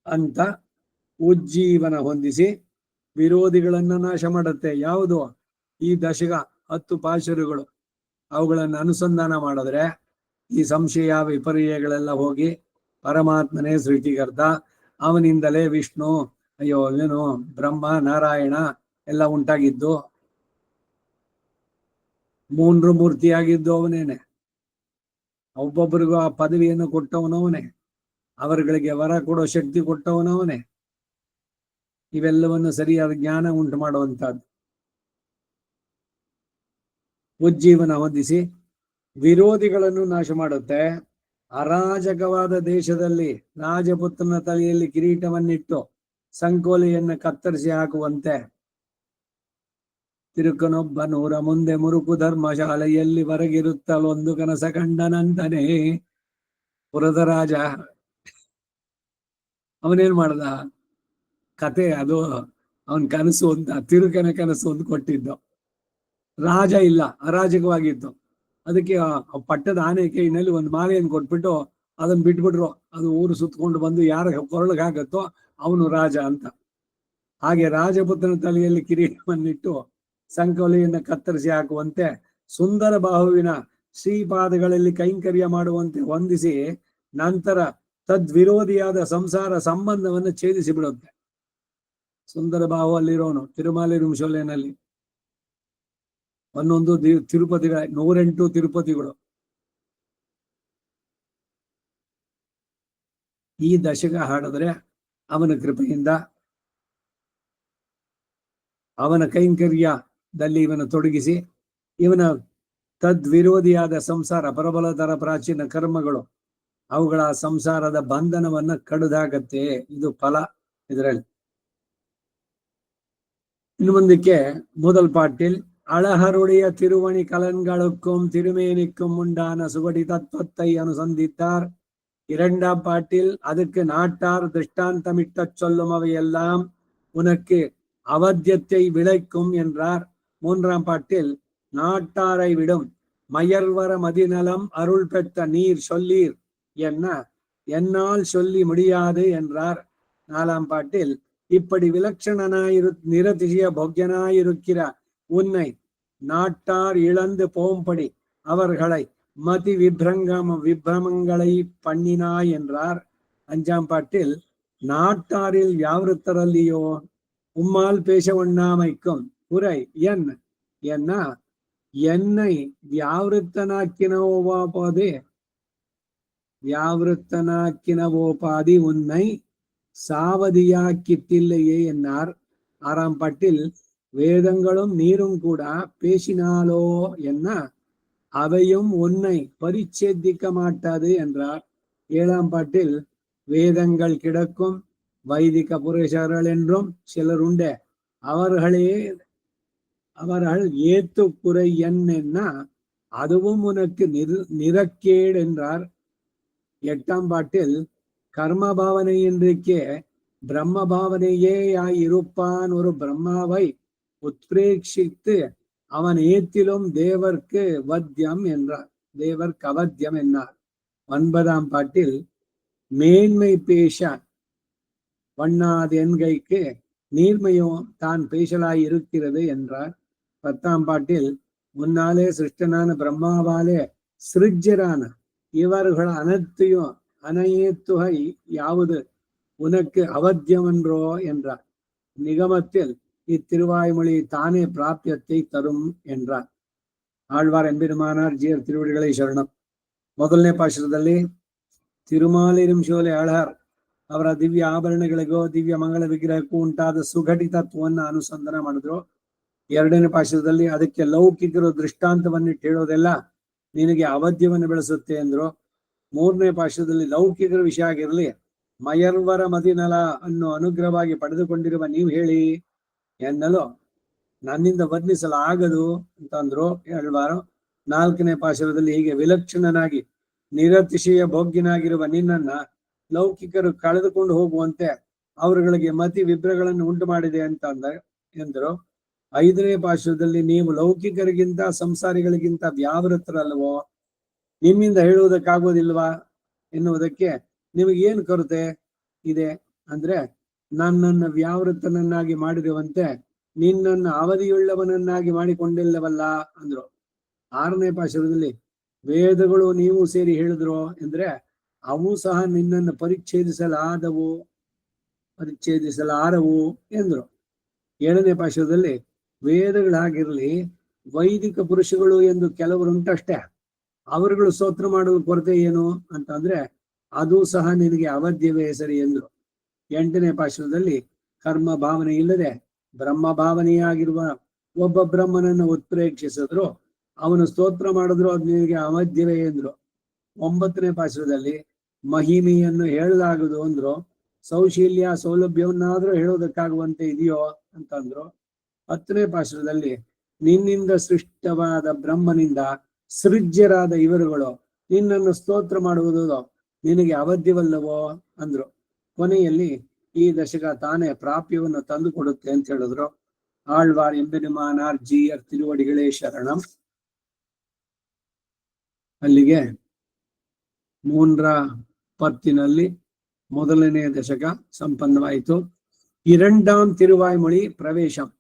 S1: ಅಂತ ಉಜ್ಜೀವನ ಹೊಂದಿಸಿ ವಿರೋಧಿಗಳನ್ನ ನಾಶ ಮಾಡುತ್ತೆ. ಯಾವುದು? ಈ ದಶಕ 10 ಪಾಶುರಗಳು. ಅವುಗಳನ್ನು ಅನುಸಂಧಾನ ಮಾಡಿದ್ರೆ ಈ ಸಂಶಯ ವಿಪರ್ಯಗಳೆಲ್ಲ ಹೋಗಿ ಪರಮಾತ್ಮನೇ ಸೃಷ್ಟಿಕರ್ತ, ಅವನಿಂದಲೇ ವಿಷ್ಣು, ಏನು ಬ್ರಹ್ಮ ನಾರಾಯಣ ಎಲ್ಲ ಉಂಟಾಗಿದ್ದು, 3 ಮೂರ್ತಿಯಾಗಿದ್ದು ಅವನೇನೆ. ಒಬ್ಬೊಬ್ಬರಿಗೂ ಆ ಪದವಿಯನ್ನು ಕೊಟ್ಟವನವನೇ, ಅವರುಗಳಿಗೆ ವರ ಕೊಡೋ ಶಕ್ತಿ ಕೊಟ್ಟವನವನೇ. ಇವೆಲ್ಲವನ್ನು ಸರಿಯಾದ ಜ್ಞಾನ ಉಂಟು ಮಾಡುವಂತಹದ್ದು. ಉಜ್ಜೀವನ ಹೊಂದಿಸಿ ವಿರೋಧಿಗಳನ್ನು ನಾಶ ಮಾಡುತ್ತೆ. ಅರಾಜಕವಾದ ದೇಶದಲ್ಲಿ ರಾಜಪುತ್ರನ ತಲೆಯಲ್ಲಿ ಕಿರೀಟವನ್ನಿಟ್ಟು ಸಂಕೋಲೆಯನ್ನು ಕತ್ತರಿಸಿ ಹಾಕುವಂತೆ ತಿರುಕನೊಬ್ಬ 100 ಮುಂದೆ ಮುರುಕು ಧರ್ಮಶಾಲೆಯಲ್ಲಿ ಹೊರಗಿರುತ್ತಲೊಂದು ಕನಸ ಕಂಡನಂತನೇ. ಪುರದ ರಾಜ ಅವನೇನ್ ಮಾಡ್ದ? ಕತೆ ಅದು ಅವನ್ ಕನಸು ಅಂತ, ತಿರುಕನ ಕನಸು ಅಂತ ಕೊಟ್ಟಿದ್ದು. ರಾಜ ಇಲ್ಲ, ಅರಾಜಕವಾಗಿತ್ತು. ಅದಕ್ಕೆ ಪಟ್ಟದ ಆನೆ ಕೈನಲ್ಲಿ ಒಂದು ಮಾಲೆಯನ್ನು ಕೊಟ್ಬಿಟ್ಟು ಅದನ್ನ ಬಿಟ್ಬಿಟ್ರು. ಅದು ಊರು ಸುತ್ತಕೊಂಡು ಬಂದು ಯಾರ ಕೊರಳಿಗೆ ಹಾಕತ್ತೋ ಅವನು ರಾಜ ಅಂತ. ಹಾಗೆ ರಾಜಪುತ್ರನ ತಲೆಯಲ್ಲಿ ಕಿರೀಟವನ್ನಿಟ್ಟು ಸಂಕೋಲೆಯನ್ನು ಕತ್ತರಿಸಿ ಹಾಕುವಂತೆ ಸುಂದರ ಬಾಹುವಿನ ಶ್ರೀಪಾದಗಳಲ್ಲಿ ಕೈಂಕರ್ಯ ಮಾಡುವಂತೆ ಹೊಂದಿಸಿ ನಂತರ ತದ್ವಿರೋಧಿಯಾದ ಸಂಸಾರ ಸಂಬಂಧವನ್ನು ಛೇದಿಸಿ ಬಿಡುತ್ತೆ. ಸುಂದರ ಬಾಹು ಅಲ್ಲಿರೋನು ತಿರುಮಾಲಿ ರುಂಶೋಲೆನಲ್ಲಿ ಒಂದೊಂದು ತಿರುಪತಿಗಳ 108 ತಿರುಪತಿಗಳು. ಈ ದಶಕ ಹಾಡಿದ್ರೆ ಅವನ ಕೃಪೆಯಿಂದ ಅವನ ಕೈಂಕರ್ಯದಲ್ಲಿ ಇವನ ತೊಡಗಿಸಿ ಇವನ ತದ್ವಿರೋಧಿಯಾದ ಸಂಸಾರ ಪರಬಲತರ ಪ್ರಾಚೀನ ಕರ್ಮಗಳು ಅವುಗಳ ಸಂಸಾರದ ಬಂಧನವನ್ನ ಕಡಿದಾಗತ್ತೆ. ಇದು ಫಲ ಇದರಲ್ಲಿ. ಇನ್ನು ಮುಂದಕ್ಕೆ முதல் பாட்டில் அழகருடைய திருவணி கலன்களுக்கும் திருமேனிக்கும் உண்டான சுவடி தத்துவத்தை அனுசந்தித்தார். 2ஆம் பாட்டில் அதுக்கு நாட்டார் திருஷ்டாந்தமிட்ட சொல்லும் அவையெல்லாம் உனக்கு அவத்தியத்தை விளைக்கும் என்றார். 3ஆம் பாட்டில் நாட்டாரை விடும் மயர்வர மதிநலம் அருள் பெற்ற நீர் சொல்லீர் என்ன என்னால் சொல்லி முடியாது என்றார். 4ஆம் பாட்டில் இப்படி விலட்சணனாயிரு நிரதிசய போக்கியனாயிருக்கிற உன்னை நாட்டார் இழந்து போகும்படி அவர்களை மதி விப்ரமங்களை பண்ணினாய் என்றார். 5ஆம் பாட்டில் நாட்டாரில் வியாவிருத்தரல்லியோ உம்மால் பேச ஒண்ணாமைக்கும் குறை என் என்ன என்னை வியாவிருத்தனாக்கினவோபாதி உன்னை சாவதியாக்கிட்டில்லையே என்னார். 6ஆம் பாட்டில் வேதங்களும் நீரும் கூட பேசினாலோ என்ன அவையும் உன்னை பரிச்சேதிக்க மாட்டாது என்றார். 7ஆம் பாட்டில் வேதங்கள் கிடக்கும் வைதிக புருஷர்கள் என்றும் சிலர் உண்டு, அவர்கள் ஏத்துக்குறை என்ன அதுவும் உனக்கு நிறக்கேடு என்றார். 8ஆம் பாட்டில் கர்ம பாவனையின்றிக்கே பிரம்ம பாவனையே இருப்பான் ஒரு பிரம்மாவை உத்பிரேட்சித்து அவன் ஏத்திலும் தேவர்க்கு வத்தியம் என்றார், தேவர்க்கு அவத்தியம் என்னார். 9ஆம் பாட்டில் மேன்மை பேச வண்ணாது என்கைக்கு நீர்மையோ தான் பேசலாய் இருக்கிறது என்றார். 10ஆம் பாட்டில் முன்னாலே சிருஷ்டனான பிரம்மாவாலே சிருஜ்யரான இவர்கள் அனைத்துகை யாவது உனக்கு அவத்தியமென்றோ என்றார். நிகமத்தில் இத்திருவாய்மொழி தானே பிராபியத்தை தரும் என்றார். ஆழ்வார் எம்பெருமானார் ஜீயர் திருவடிகளை ಶರಣಂ. ಮೊದಲನೇ ಪಾಶುರದಲ್ಲಿ ತಿರುಮಾಲಿರಿಂ ಶೋಲೆ ಆಳ್ಹಾರ್ ಅವರ ದಿವ್ಯ ಆಭರಣಗಳಿಗೋ ದಿವ್ಯ ಮಂಗಳ ವಿಗ್ರಹಕ್ಕೂ ಉಂಟಾದ ಸುಘಟಿತತ್ವವನ್ನು ಅನುಸಂಧಾನ ಮಾಡಿದ್ರು. ಎರಡನೇ ಪಾಶುರದಲ್ಲಿ ಅದಕ್ಕೆ ಲೌಕಿಕರು ದೃಷ್ಟಾಂತವನ್ನಿಟ್ಟು ಹೇಳೋದೆಲ್ಲ ನಿನಗೆ ಅವಧ್ಯವನ್ನು ಬೆಳೆಸುತ್ತೆ ಅಂದ್ರು. ಮೂರನೇ ಪಾಶುರದಲ್ಲಿ ಲೌಕಿಕರ ವಿಷಯ ಆಗಿರಲಿ, ಮಯರ್ವರ ಮದಿನಲ ಅನ್ನು ಅನುಗ್ರಹವಾಗಿ ಪಡೆದುಕೊಂಡಿರುವ ನೀವು ಹೇಳಿ ಎನ್ನಲು ನನ್ನಿಂದ ವರ್ಣಿಸಲಾಗದು ಅಂತಂದ್ರು ಆಳ್ವಾರು. ನಾಲ್ಕನೇ ಪಾಶುರದಲ್ಲಿ ಹೀಗೆ ವಿಲಕ್ಷಣನಾಗಿ ನಿರತಿಶಯ ಭೋಗ್ಯನಾಗಿರುವ ನಿನ್ನನ್ನ ಲೌಕಿಕರು ಕಳೆದುಕೊಂಡು ಹೋಗುವಂತೆ ಅವರುಗಳಿಗೆ ಮತಿ ವಿಭ್ರಗಳನ್ನು ಉಂಟು ಮಾಡಿದೆ ಎಂದರು. ಐದನೇ ಪಾಶುರದಲ್ಲಿ ನೀವು ಲೌಕಿಕರಿಗಿಂತ ಸಂಸಾರಿಗಳಿಗಿಂತ ವ್ಯಾವೃತರಲ್ವೋ, ನಿಮ್ಮಿಂದ ಹೇಳುವುದಕ್ಕಾಗೋದಿಲ್ವಾ ಎನ್ನುವುದಕ್ಕೆ ನಿಮಗೇನು ಕೊರತೆ ಇದೆ ಅಂದ್ರೆ, ನನ್ನನ್ನು ವ್ಯಾವೃತನನ್ನಾಗಿ ಮಾಡಿರುವಂತೆ ನಿನ್ನನ್ನು ಅವಧಿಯುಳ್ಳವನನ್ನಾಗಿ ಮಾಡಿಕೊಂಡಿಲ್ಲವಲ್ಲ ಅಂದ್ರು. ಆರನೇ ಪಾಶುರದಲ್ಲಿ ವೇದಗಳು ನೀವು ಸೇರಿ ಹೇಳಿದ್ರು ಅಂದ್ರೆ ಅವು ಸಹ ನಿನ್ನನ್ನು ಪರಿಚ್ಛೇದಿಸಲಾರವು ಎಂದ್ರು. ಏಳನೇ ಪಾಶುರದಲ್ಲಿ ವೇದಗಳಾಗಿರ್ಲಿ, ವೈದಿಕ ಪುರುಷಗಳು ಎಂದು ಕೆಲವರುಂಟಷ್ಟೇ, ಅವರುಗಳು ಸ್ತೋತ್ರ ಮಾಡುವ ಕೊರತೆ ಏನು ಅಂತಂದ್ರೆ ಅದು ಸಹ ನಿನಗೆ ಅವಧ್ಯವೇ ಸರಿ ಎಂದ್ರು. ಎಂಟನೇ ಪಾಶುರದಲ್ಲಿ ಕರ್ಮ ಭಾವನೆ ಇಲ್ಲದೆ ಬ್ರಹ್ಮ ಭಾವನೆಯಾಗಿರುವ ಒಬ್ಬ ಬ್ರಹ್ಮನನ್ನು ಉತ್ಪ್ರೇಕ್ಷಿಸಿದ್ರು, ಅವನು ಸ್ತೋತ್ರ ಮಾಡಿದ್ರು, ಅದು ನಿನಗೆ ಅವಧ್ಯವೇ ಎಂದ್ರು. ಒಂಬತ್ತನೇ ಪಾಶುರದಲ್ಲಿ ಮಹಿಮೆಯನ್ನು ಹೇಳಲಾಗುವುದು ಅಂದ್ರು. ಸೌಶೀಲ್ಯ ಸೌಲಭ್ಯವನ್ನಾದ್ರೂ ಹೇಳೋದಕ್ಕಾಗುವಂತೆ ಇದೆಯೋ ಅಂತಂದ್ರು. ಹತ್ತನೇ ಪಾಶುರದಲ್ಲಿ ನಿನ್ನಿಂದ ಸೃಷ್ಟವಾದ ಬ್ರಹ್ಮನಿಂದ ಸೃಜ್ಯರಾದ ಇವರುಗಳು ನಿನ್ನನ್ನು ಸ್ತೋತ್ರ ಮಾಡುವುದು ನಿನಗೆ ಅವಧ್ಯವಲ್ಲವೋ ಅಂದ್ರು. ಕೊನೆಯಲ್ಲಿ ಈ ದಶಕ ತಾನೇ ಪ್ರಾಪ್ಯವನ್ನು ತಂದು ಕೊಡುತ್ತೆ ಅಂತ ಹೇಳಿದ್ರು. ಆಳ್ವಾರ್ ಎಂಬೆರುಮಾನಾರ್ ಜೀಯರ್ ತಿರುವಡಿಗಳೇ ಶರಣಂ. ಅಲ್ಲಿಗೆ 3ರ ಪತ್ತಿನಲ್ಲಿ ಮೊದಲನೇ ದಶಕ ಸಂಪನ್ನವಾಯಿತು. இரண்டாம் திருவாய்மொழி பிரவேசம்.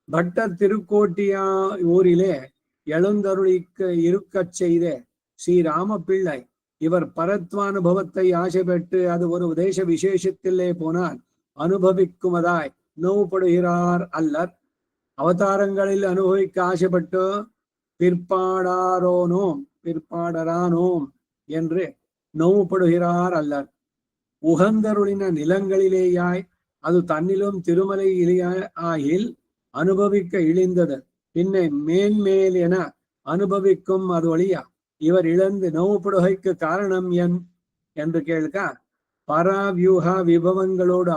S1: பட்டர் திருக்கோட்டியா ஊரிலே இருக்கச் செய்த ஸ்ரீராம பிள்ளை இவர் பரத்வானுபவத்தை ஆசை பெற்று அது ஒரு உதேச விசேஷத்திலே போனால் அனுபவிக்குமதாய் நோவுபடுகிறார் அல்லர். அவதாரங்களில் அனுபவிக்க ஆசைப்பட்டு பிற்பாடரானோம் என்று நோவுபடுகிறார் அல்லர். உகந்தருளின நிலங்களிலேயாய் அது தன்னிலும் திருமலை ஆயில் அனுபவிக்க இழிந்தது. பின்னை மேன்மேல் என அனுபவிக்கும் அது ஒழிய இவர் இழந்து நோவுபடுகைக்கு காரணம் என்று கேள்க, பராவியூக விபவங்களோடு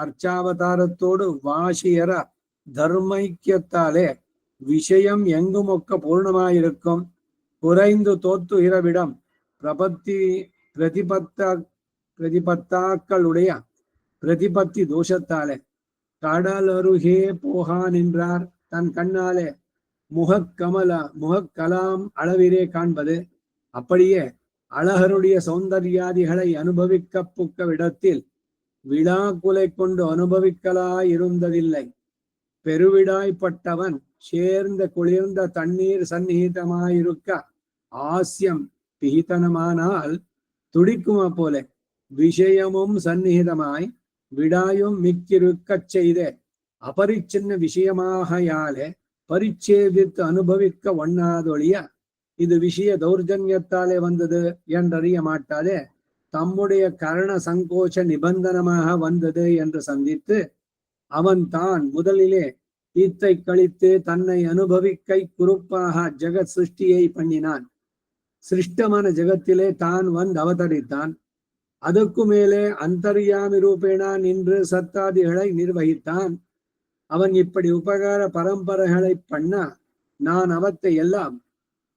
S1: அர்ச்சாவதாரத்தோடு வாசியர தர்மைக்கியத்தாலே விஷயம் எங்குமொக்க பூர்ணமாயிருக்கும். குறைந்து தோத்துகிறவிடம் பிரதிபத்தாக்களுடைய பிரதிபத்தி தோஷத்தாலே கடலருகே போகா நின்றார். தன் கண்ணாலே முகக்கலாம் அளவிலே காண்பது. அப்படியே அழகருடைய சௌந்தர்யாதிகளை அனுபவிக்க புக்க விடத்தில் விழாக்குலை கொண்டு அனுபவிக்கலாயிருந்ததில்லை. பெருவிடாய்ப்பட்டவன் சேர்ந்த குளிர்ந்த தண்ணீர் சந்நிகிதமாயிருக்க ஆசியம் பிகிதனமானால் துடிக்குமா போல விஷயமும் சந்நிகிதமாய் விடாயும் மிக்கிருக்கச் செய்த அபரிச்சின்ன விஷயமாகையாலே பரிச்சேதித்து அனுபவிக்க ஒண்ணாதொழிய இது விஷய தௌர்ஜன்யத்தாலே வந்தது என்றறிய மாட்டாதே தம்முடைய கரண சங்கோச்ச நிபந்தனமாக வந்தது என்று சந்தித்து அவன் தான் முதலிலே ஈத்தை கழித்து தன்னை அனுபவிக்கை குறுப்பாக ஜெகத் சிருஷ்டியை பண்ணினான். சிருஷ்டமான ஜெகத்திலே தான் அவதரித்தான். அதற்கு மேலே அந்தர்யாமி ரூபேண நின்று சத்தாதிகளை நிர்வகித்தான். அவன் இப்படி உபகார பரம்பரைகளை பண்ண நான் அவத்தை எல்லாம்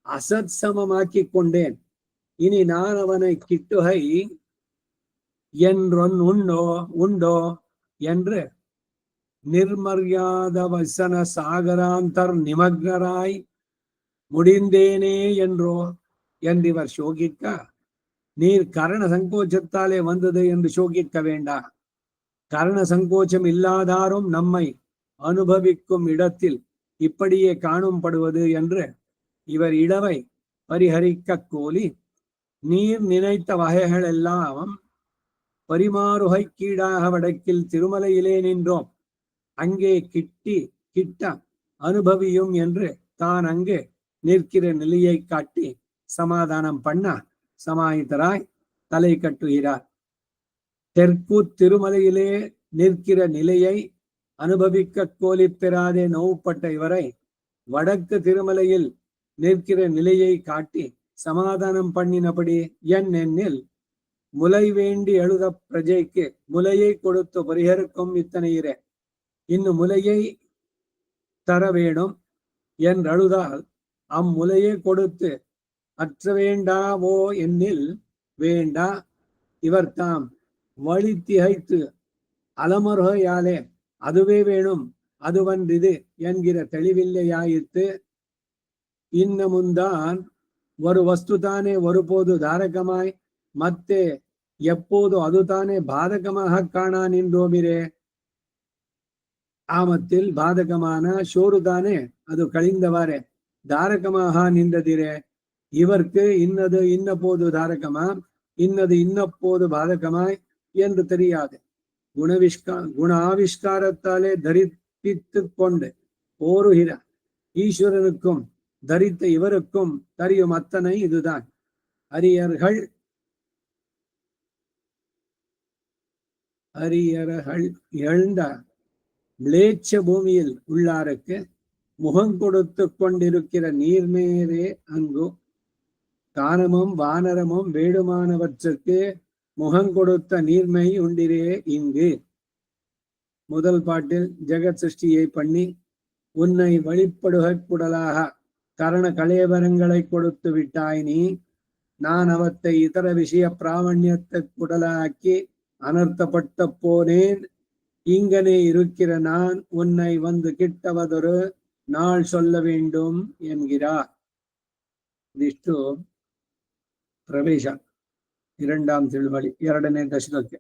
S1: அசத் சமமாக்கி கொண்டேன். இனி நான் அவனை கிட்டுகை உண்டோ என்று நிர்மர்யாத வசன சாகராந்தர் நிமக்னராய் முடிந்தேனே என்றோ என்றிவர் சோகிக்க, நீர் கரண சங்கோச்சத்தாலே வந்தது என்று சோகிக்க வேண்டாம். கரண சங்கோச்சம் இல்லாதாரும் நம்மை அனுபவிக்கும் இடத்தில் இப்படியே காணும்படுவது என்று இவர் இடவை பரிஹரிக்க கோலி நீர் நினைத்த வகைகளெல்லாம் பரிமாறுகை கீடாக வடக்கில் திருமலையிலே நின்றோம். அங்கே கிட்ட அனுபவியும் என்று தான் அங்கு நிற்கிற நிலையை காட்டி சமாதானம் பண்ண சமாயித்தராய் தலை கட்டுகிறார். தெற்கு திருமலையிலே நிற்கிற நிலையை அனுபவிக்க கோலி பெறாதே நோவுப்பட்ட இவரை வடக்கு திருமலையில் நிற்கிற நிலையை காட்டி சமாதானம் பண்ணினபடி எண்ணில் முலை வேண்டி எழுத பிரஜைக்கு முலையை கொடுத்து பரிகருக்கும் இத்தனையிரே இன்னும் முலையை தர வேணும் என்றழுதால் அம்முலையை கொடுத்து அற்ற வேண்டாவோ என்னில் வேண்டா இவர் தாம் வழி திகைத்து அலமருகையாலே அதுவே வேணும் அதுவன்றிது என்கிற தெளிவில்லையாயிற்று. இன்னமுந்தான் ஒரு வஸ்துதானே ஒருபோது தாரகமாய் ಮತ್ತೆ எப்போது அதுதானே பாதகமாக காணா நின்றோமிரே. ஆமத்தில் பாதகமான சோறுதானே அது கழிந்தவாறே தாரகமாக நின்றதிரே. இவர்க்கு இன்னது இன்னப்போது தாரகமா இன்னது இன்னப்போது பாதகமாய் என்று தெரியாது. குண ஆவிஷ்காரத்தாலே தரிப்பித்து கொண்டு போருகிற ஈஸ்வரனுக்கும் தரித்த இவருக்கும் தெரியும் அத்தனை இதுதான். அரியர்கள் எழுந்த மிளேச்ச பூமியில் உள்ளாருக்கு முகம் கொடுத்து கொண்டிருக்கிற நீர்மேரே அங்கு கானமும் வானரமும் வேடுமானவற்றுக்கு முகம் கொடுத்த நீர்மை உண்டிரே இங்கு. முதல் பாட்டில் ஜெகத் சிருஷ்டியை பண்ணி உன்னை வழிபடுகூடலாக கரண கலேபரங்களை கொடுத்து விட்டாய் நீ. நான் அவத்தை இதர விஷய பிராமணியத்தை குடலாக்கி அனர்த்தப்பட்ட போனேன். இங்கனே இருக்கிற நான் உன்னை வந்து கிட்டவதொரு நாள் சொல்ல வேண்டும் ಎನ್ಗಿರಾರ್. ಇದಿಷ್ಟು ಪ್ರವೇಶ இரண்டாம் ತಿಳುವಳಿ ಎರಡನೇ ದಶಕಕ್ಕೆ.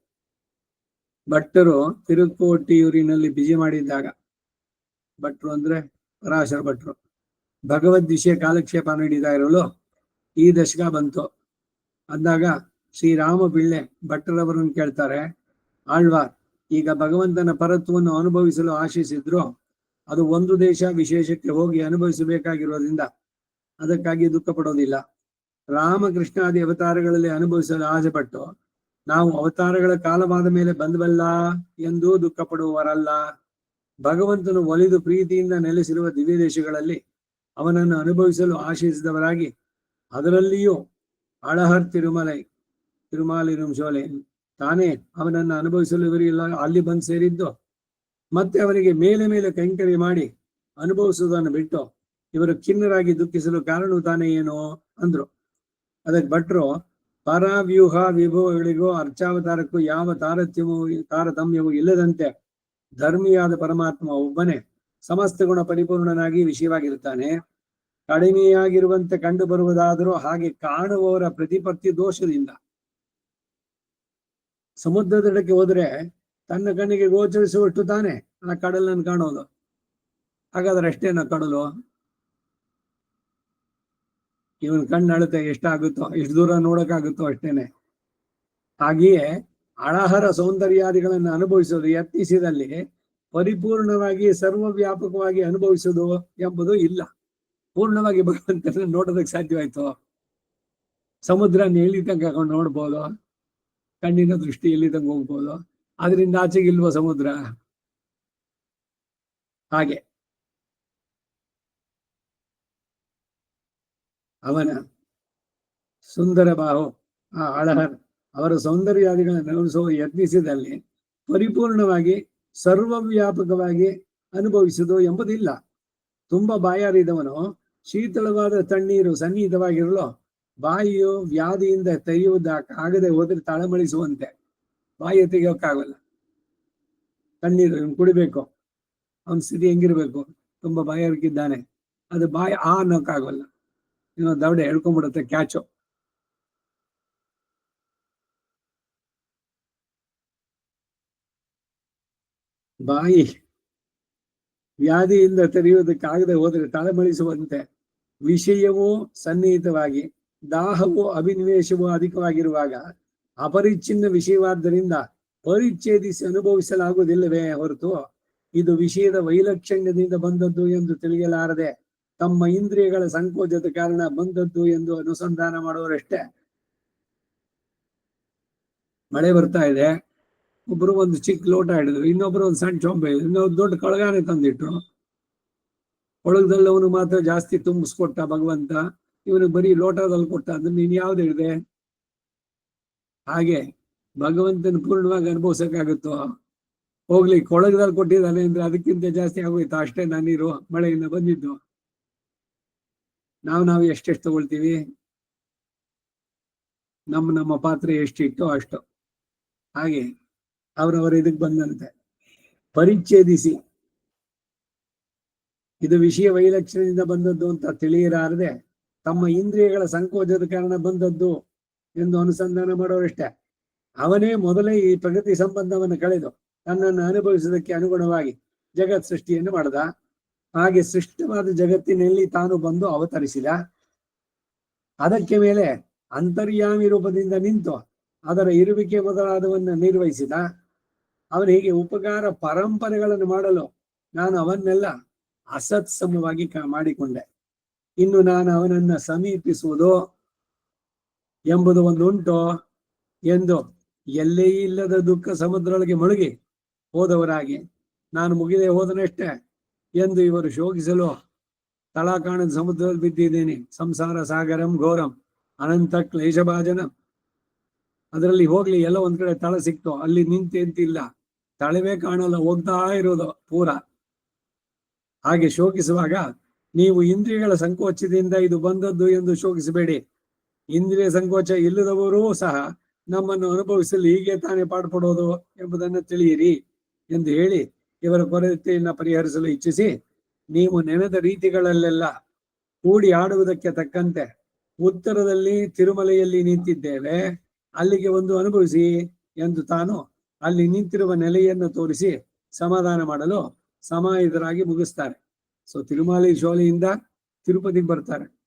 S1: ಭಟ್ಟರು ತಿರುಕೋಟಿಯೂರಿನಲ್ಲಿ ಬಿಜಿ ಮಾಡಿದ್ದಾಗ, ಭಟ್ರು ಅಂದ್ರೆ ಪರಾಶರ ಭಟ್ರು ಭಗವದ್ ವಿಷಯ ಕಾಲಕ್ಷೇಪ ನೀಡಿದ ಇರಲು ಈ ದಶಕ ಬಂತು ಅಂದಾಗ ಶ್ರೀರಾಮ ಪಿಳ್ಳೆ ಭಟ್ಟರವರನ್ನು ಕೇಳ್ತಾರೆ, ಆಳ್ವಾರ್ ಈಗ ಭಗವಂತನ ಪರತ್ವವನ್ನು ಅನುಭವಿಸಲು ಆಶಿಸಿದ್ರು ಅದು ಒಂದು ದೇಶ ವಿಶೇಷಕ್ಕೆ ಹೋಗಿ ಅನುಭವಿಸಬೇಕಾಗಿರೋದ್ರಿಂದ ಅದಕ್ಕಾಗಿ ದುಃಖ ಪಡೋದಿಲ್ಲ. ರಾಮಕೃಷ್ಣಾದಿ ಅವತಾರಗಳಲ್ಲಿ ಅನುಭವಿಸಲು ಆಸೆ ಪಟ್ಟು ನಾವು ಅವತಾರಗಳ ಕಾಲವಾದ ಮೇಲೆ ಬಂದವಲ್ಲ ಎಂದೂ ದುಃಖ ಪಡುವವರಲ್ಲ. ಭಗವಂತನು ಒಲಿದು ಪ್ರೀತಿಯಿಂದ ನೆಲೆಸಿರುವ ದಿವ್ಯ ದೇಶಗಳಲ್ಲಿ ಅವನನ್ನು ಅನುಭವಿಸಲು ಆಶಿಸಿದವರಾಗಿ ಅದರಲ್ಲಿಯೂ ಅಳಹರ್ ತಿರುಮಾಲಿರುಂ ಶೋಲೆ ತಾನೇ ಅವನನ್ನು ಅನುಭವಿಸಲು ಇವರಿಗೆಲ್ಲ ಅಲ್ಲಿ ಬಂದು ಸೇರಿದ್ದು. ಮತ್ತೆ ಅವನಿಗೆ ಮೇಲೆ ಮೇಲೆ ಕೈಂಕರ್ಯ ಮಾಡಿ ಅನುಭವಿಸುವುದನ್ನು ಬಿಟ್ಟು ಇವರು ಖಿನ್ನರಾಗಿ ದುಃಖಿಸಲು ಕಾರಣ ತಾನೇ ಏನು ಅಂದ್ರು. ಅದಕ್ಕೆ ಭಟ್ರು ಪರವ್ಯೂಹ ವಿಭವಗಳಿಗೂ ಅರ್ಚಾವತಾರಕ್ಕೂ ಯಾವ ತಾರತಮ್ಯವೂ ಇಲ್ಲದಂತೆ ಧರ್ಮಿಯಾದ ಪರಮಾತ್ಮ ಒಬ್ಬನೇ ಸಮಸ್ತ ಗುಣ ಪರಿಪೂರ್ಣನಾಗಿ ವಿಷಯವಾಗಿರ್ತಾನೆ. ಕಡಿಮೆಯಾಗಿರುವಂತೆ ಕಂಡು ಬರುವುದಾದರೂ ಹಾಗೆ ಕಾಣುವವರ ಪ್ರತಿಪತ್ತಿ ದೋಷದಿಂದ. ಸಮುದ್ರದಡಕ್ಕೆ ಹೋದ್ರೆ ತನ್ನ ಕಣ್ಣಿಗೆ ಗೋಚರಿಸುವಷ್ಟು ತಾನೆ ಆ ಕಡಲನ್ನು ಕಾಣೋದು. ಹಾಗಾದ್ರೆ ಅಷ್ಟೇನ ಕಡಲು? ಇವನ್ ಕಣ್ಣು ಅಳತೆ ಎಷ್ಟಾಗುತ್ತೋ ಎಷ್ಟು ದೂರ ನೋಡಕ್ಕಾಗುತ್ತೋ ಅಷ್ಟೇನೆ. ಹಾಗೆಯೇ ಅಳಹರ ಸೌಂದರ್ಯಾದಿಗಳನ್ನು ಅನುಭವಿಸೋದು ಯತ್ನಿಸಿದಲ್ಲಿ ಪರಿಪೂರ್ಣವಾಗಿ ಸರ್ವವ್ಯಾಪಕವಾಗಿ ಅನುಭವಿಸೋದು ಎಂಬುದು ಇಲ್ಲ. ಪೂರ್ಣವಾಗಿ ಭಗವಂತನ ನೋಡೋದಕ್ಕೆ ಸಾಧ್ಯವಾಯ್ತು? ಸಮುದ್ರನ ಎಲ್ಲಿ ತನಕ ನೋಡ್ಬೋದು, ಕಣ್ಣಿನ ದೃಷ್ಟಿ ಎಲ್ಲಿ ತನಕ ಹೋಗ್ಬೋದು, ಅದರಿಂದ ಆಚೆಗೆ ಇಲ್ವ ಸಮುದ್ರ? ಹಾಗೆ ಅವನ ಸುಂದರ ಬಾಹು ಆ ಅಳಹರ್ ಅವರ ಸೌಂದರ್ಯಾದಿಗಳನ್ನು ಅನುಭವಿಸುವ ಯತ್ನಿಸಿದಲ್ಲಿ ಪರಿಪೂರ್ಣವಾಗಿ ಸರ್ವವ್ಯಾಪಕವಾಗಿ ಅನುಭವಿಸುವುದು ಎಂಬುದಿಲ್ಲ. ತುಂಬಾ ಬಾಯಾರಿದವನು ಶೀತಳವಾದ ತಣ್ಣೀರು ಸನ್ನಿಹಿತವಾಗಿರಲು ಬಾಯಿಯು ವ್ಯಾಧಿಯಿಂದ ತೆಗೆಯುವುದಕ್ಕಾಗದೆ ಹೋದ್ರೆ ತಳಮಳಿಸುವಂತೆ ಬಾಯಿ ತೆಗೆಯೋಕ್ಕಾಗಲ್ಲ. ತಣ್ಣೀರು ಕುಡಿಬೇಕು, ಅವನ ಸ್ಥಿತಿ ಹೆಂಗಿರ್ಬೇಕು? ತುಂಬಾ ಬಾಯಾರಿಕಿದ್ದಾನೆ, ಅದು ಬಾಯಿ ಅನ್ನೋಕ್ಕಾಗಲ್ಲ, ಇನ್ನು ದವಡೆ ಹೇಳ್ಕೊಂಡ್ಬಿಡುತ್ತೆ ಕ್ಯಾಚು. ಬಾಯಿ ವ್ಯಾಧಿಯಿಂದ ತೆರೆಯುವುದಕ್ಕಾಗದೆ ಹೋದರೆ ತಳಮಳಿಸುವಂತೆ ವಿಷಯವೂ ಸನ್ನಿಹಿತವಾಗಿ ದಾಹವು ಅಭಿನಿವೇಶವು ಅಧಿಕವಾಗಿರುವಾಗ ಅಪರಿಚ್ಛಿನ್ನ ವಿಷಯವಾದ್ದರಿಂದ ಪರಿಚ್ಛೇದಿಸಿ ಅನುಭವಿಸಲಾಗುವುದಿಲ್ಲವೇ ಹೊರತು ಇದು ವಿಷಯದ ವೈಲಕ್ಷಣ್ಯದಿಂದ ಬಂದದ್ದು ಎಂದು ತಿಳಿಯಲಾರದೆ ತಮ್ಮ ಇಂದ್ರಿಯಗಳ ಸಂಕೋಚದ ಕಾರಣ ಬಂದದ್ದು ಎಂದು ಅನುಸಂಧಾನ ಮಾಡುವರಷ್ಟೇ. ಮಳೆ ಬರ್ತಾ ಇದೆ, ಒಬ್ರು ಒಂದು ಚಿಕ್ಕ ಲೋಟ ಹಿಡಿದ್ರು, ಇನ್ನೊಬ್ರು ಒಂದು ಸಣ್ಣ ಚೊಂಬೆ, ಇನ್ನೊಂದು ದೊಡ್ಡ ಕೊಳಗಾನೆ ತಂದಿಟ್ರು. ಕೊಳಗದಲ್ಲವನು ಮಾತ್ರ ಜಾಸ್ತಿ ತುಂಬಿಸ್ಕೊಟ್ಟ ಭಗವಂತ, ಇವನು ಬರೀ ಲೋಟದಲ್ಲಿ ಕೊಟ್ಟ, ಅದನ್ನ ನೀನ್ ಯಾವ್ದು ಹಿಡಿದೆ? ಹಾಗೆ ಭಗವಂತನ ಪೂರ್ಣವಾಗಿ ಅನುಭವಿಸಕ್ಕಾಗುತ್ತೋ? ಹೋಗ್ಲಿ, ಕೊಳಗದಲ್ಲಿ ಕೊಟ್ಟಿದ್ದಾನೆ ಅಂದ್ರೆ ಅದಕ್ಕಿಂತ ಜಾಸ್ತಿ ಆಗೋಯ್ತು ಅಷ್ಟೇ. ನೀರು ಮಳೆಯಿಂದ ಬಂದಿದ್ದು. ನಾವು ಎಷ್ಟೆಷ್ಟು ತಗೊಳ್ತೀವಿ? ನಮ್ಮ ಪಾತ್ರೆ ಎಷ್ಟಿತ್ತೋ ಅಷ್ಟು. ಹಾಗೆ ಅವರವರ ಇದಕ್ಕೆ ಬಂದಂತೆ ಪರಿಚ್ಛೇದಿಸಿ ಇದು ವಿಷಯ ವೈಲಕ್ಷಣ್ಯದಿಂದ ಬಂದದ್ದು ಅಂತ ತಿಳಿಯಲಾರದೆ ತಮ್ಮ ಇಂದ್ರಿಯಗಳ ಸಂಕೋಚದ ಕಾರಣ ಬಂದದ್ದು ಎಂದು ಅನುಸಂಧಾನ ಮಾಡೋರಷ್ಟೇ. ಅವನೇ ಮೊದಲೇ ಈ ಪ್ರಗತಿ ಸಂಬಂಧವನ್ನು ಕಳೆದು ತನ್ನನ್ನು ಅನುಭವಿಸುವುದಕ್ಕೆ ಅನುಗುಣವಾಗಿ ಜಗತ್ ಸೃಷ್ಟಿಯನ್ನು ಮಾಡಿದ. ಹಾಗೆ ಸೃಷ್ಟವಾದ ಜಗತ್ತಿನಲ್ಲಿ ತಾನು ಬಂದು ಅವತರಿಸಿದ. ಅದಕ್ಕೆ ಮೇಲೆ ಅಂತರ್ಯಾಮಿ ರೂಪದಿಂದ ನಿಂತು ಅದರ ಇರುವಿಕೆ ಮೊದಲಾದವನ್ನ ನಿರ್ವಹಿಸಿದ. ಅವನು ಹೀಗೆ ಉಪಕಾರ ಪರಂಪರೆಗಳನ್ನು ಮಾಡಲು ನಾನು ಅವನ್ನೆಲ್ಲ ಅಸತ್ಸಮವಾಗಿ ಮಾಡಿಕೊಂಡೆ. ಇನ್ನು ನಾನು ಅವನನ್ನ ಸಮೀಪಿಸುವುದು ಎಂಬುದು ಒಂದುಂಟು ಎಂದು ಎಲ್ಲೇ ಇಲ್ಲದ ದುಃಖ ಸಮುದ್ರದೊಳಗೆ ಮುಳುಗಿ ಹೋದವರಾಗಿ ನಾನು ಮುಗಿದೇ ಹೋದನಷ್ಟೇ ಎಂದು ಇವರು ಶೋಕಿಸಲು ತಳ ಕಾಣದ ಸಮುದ್ರದಲ್ಲಿ ಬಿದ್ದಿದ್ದೇನೆ. ಸಂಸಾರ ಸಾಗರಂ ಘೋರಂ ಅನಂತ ಕ್ಲೇಶಭಾಜನ. ಅದರಲ್ಲಿ ಹೋಗ್ಲಿ, ಎಲ್ಲ ಒಂದ್ ಕಡೆ ತಳ ಸಿಕ್ತು, ಅಲ್ಲಿ ನಿಂತೆಂತಿಲ್ಲ, ತಳವೇ ಕಾಣಲ್ಲ, ಹೋಗ್ತಾ ಇರೋದು ಪೂರ. ಹಾಗೆ ಶೋಕಿಸುವಾಗ ನೀವು ಇಂದ್ರಿಯಗಳ ಸಂಕೋಚದಿಂದ ಇದು ಬಂದದ್ದು ಎಂದು ಶೋಕಿಸಬೇಡಿ. ಇಂದ್ರಿಯ ಸಂಕೋಚ ಇಲ್ಲದವರೂ ಸಹ ನಮ್ಮನ್ನು ಅನುಭವಿಸಲು ಹೀಗೆ ತಾನೇ ಪಾಡುಪಡೋದು ಎಂಬುದನ್ನು ತಿಳಿಯಿರಿ ಎಂದು ಹೇಳಿ ಇವರ ಕೊರತೆಯನ್ನು ಪರಿಹರಿಸಲು ಇಚ್ಛಿಸಿ, ನೀವು ನೆನೆದ ರೀತಿಗಳಲ್ಲೆಲ್ಲ ಕೂಡಿ ಆಡುವುದಕ್ಕೆ ತಕ್ಕಂತೆ ಉತ್ತರದಲ್ಲಿ ತಿರುಮಲೆಯಲ್ಲಿ ನಿಂತಿದ್ದೇವೆ, ಅಲ್ಲಿಗೆ ಒಂದು ಅನುಭವಿಸಿ ಎಂದು ತಾನು ಅಲ್ಲಿ ನಿಂತಿರುವ ನೆಲೆಯನ್ನು ತೋರಿಸಿ ಸಮಾಧಾನ ಮಾಡಲು ಸಮಾಹಿತರಾಗಿ ಮುಗಿಸ್ತಾರೆ. ಸೊ ತಿರುಮಲೆ ಶೋಲೆಯಿಂದ ತಿರುಪತಿಗೆ ಬರ್ತಾರೆ.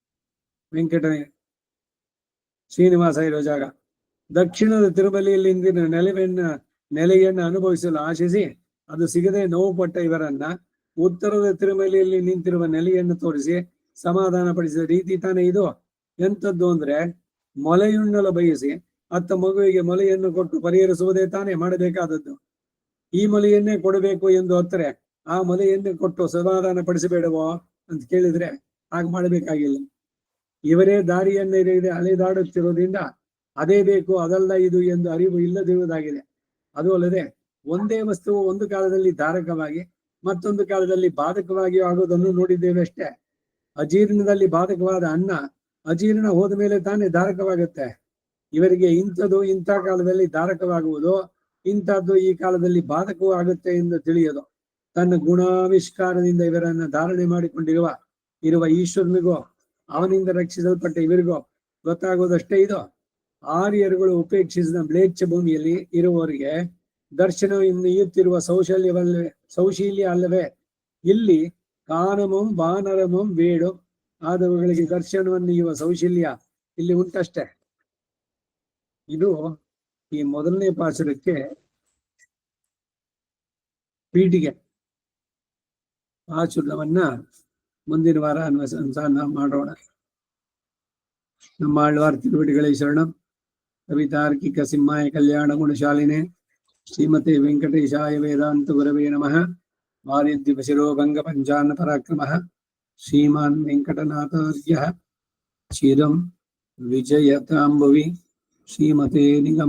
S1: ವೆಂಕಟನೇ ಶ್ರೀನಿವಾಸ ಇರೋ ಜಾಗ. ದಕ್ಷಿಣದ ತಿರುಮಲೆಯಲ್ಲಿ ಇಂದಿನ ನೆಲೆಯನ್ನು ಅನುಭವಿಸಲು ಆಶಿಸಿ ಅದು ಸಿಗದೆ ನೋವು ಪಟ್ಟ ಇವರನ್ನ ಉತ್ತರದ ತಿರುಮಲೆಯಲ್ಲಿ ನಿಂತಿರುವ ನೆಲೆಯನ್ನು ತೋರಿಸಿ ಸಮಾಧಾನ ಪಡಿಸಿದ ರೀತಿ ತಾನೇ ಇದು. ಎಂಥದ್ದು ಅಂದ್ರೆ, ಮೊಲೆಯುಣ್ಣಲು ಬಯಸಿ ಅತ್ತ ಮಗುವಿಗೆ ಮೊಲೆಯನ್ನು ಕೊಟ್ಟು ಪರಿಹರಿಸುವುದೇ ತಾನೇ ಮಾಡಬೇಕಾದದ್ದು. ಈ ಮೊಲೆಯನ್ನೇ ಕೊಡಬೇಕು ಎಂದು ಹೊತ್ತರೆ ಆ ಮೊಲೆಯನ್ನೇ ಕೊಟ್ಟು ಸಮಾಧಾನ ಪಡಿಸಬೇಡವೋ ಅಂತ ಕೇಳಿದ್ರೆ ಹಾಗೆ ಮಾಡಬೇಕಾಗಿಲ್ಲ. ಇವರೇ ದಾರಿಯನ್ನೇ ಅಲೆದಾಡುತ್ತಿರುವುದರಿಂದ ಅದೇ ಬೇಕು ಅದಲ್ಲ ಇದು ಎಂದು ಅರಿವು ಇಲ್ಲದಿರುವುದಾಗಿದೆ. ಅದು ಅಲ್ಲದೆ ಒಂದೇ ವಸ್ತುವು ಒಂದು ಕಾಲದಲ್ಲಿ ಧಾರಕವಾಗಿ ಮತ್ತೊಂದು ಕಾಲದಲ್ಲಿ ಬಾಧಕವಾಗಿಯೂ ಆಗುವುದನ್ನು ನೋಡಿದ್ದೇವೆ ಅಷ್ಟೇ. ಅಜೀರ್ಣದಲ್ಲಿ ಬಾಧಕವಾದ ಅನ್ನ ಅಜೀರ್ಣ ಹೋದ ಮೇಲೆ ತಾನೇ ಧಾರಕವಾಗುತ್ತೆ. ಇವರಿಗೆ ಇಂಥದ್ದು ಇಂಥ ಕಾಲದಲ್ಲಿ ಧಾರಕವಾಗುವುದು, ಇಂಥದ್ದು ಈ ಕಾಲದಲ್ಲಿ ಬಾಧಕವೂ ಆಗುತ್ತೆ ಎಂದು ತಿಳಿಯೋದು. ತನ್ನ ಗುಣಾವಿಷ್ಕಾರದಿಂದ ಇವರನ್ನ ಧಾರಣೆ ಮಾಡಿಕೊಂಡಿರುವ ಈಶ್ವರನಿಗೂ ಅವನಿಂದ ರಕ್ಷಿಸಲ್ಪಟ್ಟ ಇವರಿಗೂ ಗೊತ್ತಾಗೋದಷ್ಟೇ ಇದು. ಆರ್ಯರುಗಳು ಉಪೇಕ್ಷಿಸಿದ ಮ್ಲೇಚ್ಛ ಭೂಮಿಯಲ್ಲಿ ಇರುವವರಿಗೆ ದರ್ಶನವನ್ನು ನೀಯುತ್ತಿರುವ ಸೌಶೀಲ್ಯ ಅಲ್ಲವೇ? ಇಲ್ಲಿ ಕಾನಮಂ ಬಾನರಮಂ ಬೇಡು ಆದವುಗಳಿಗೆ ದರ್ಶನವನ್ನು ನೀಯುವ ಸೌಶಲ್ಯ ಇಲ್ಲಿ ಉಂಟಷ್ಟೇ. ಇದು ಈ ಮೊದಲನೇ ಪಾಸುರಕ್ಕೆ ಪೀಠಿಗೆ. ಪಾಸುರವನ್ನ ಮುಂದಿನ ವಾರ ಅನುಸಂಧಾನ ಮಾಡೋಣ. ನಮ್ಮ ಆಳ್ವಾರ್ ತಿರುವಡಿಗಳೇ ಶರಣಂ. ಕವಿತಾರ್ಕಿಕ ಸಿಂಹಾಯ ಕಲ್ಯಾಣ ಗುಣಶಾಲಿನೇ ಶ್ರೀಮತೆ ವೆಂಕಟೇಶಾಯ ವೇದಾಂತ ಗುರವೇ ನಮಃ. ವಾರಿದ್ವಿಪ ಶಿರೋಭಂಗ ಪಂಚಾನ್ನ ಪರಾಕ್ರಮಃ ಶ್ರೀಮಾನ್ ವೆಂಕಟನಾಥಾರ್ಯಃ ಚಿರಂ ವಿಜಯತಾಂಬುವಿ ಶ್ರೀಮತೆ ನಿಗಮ.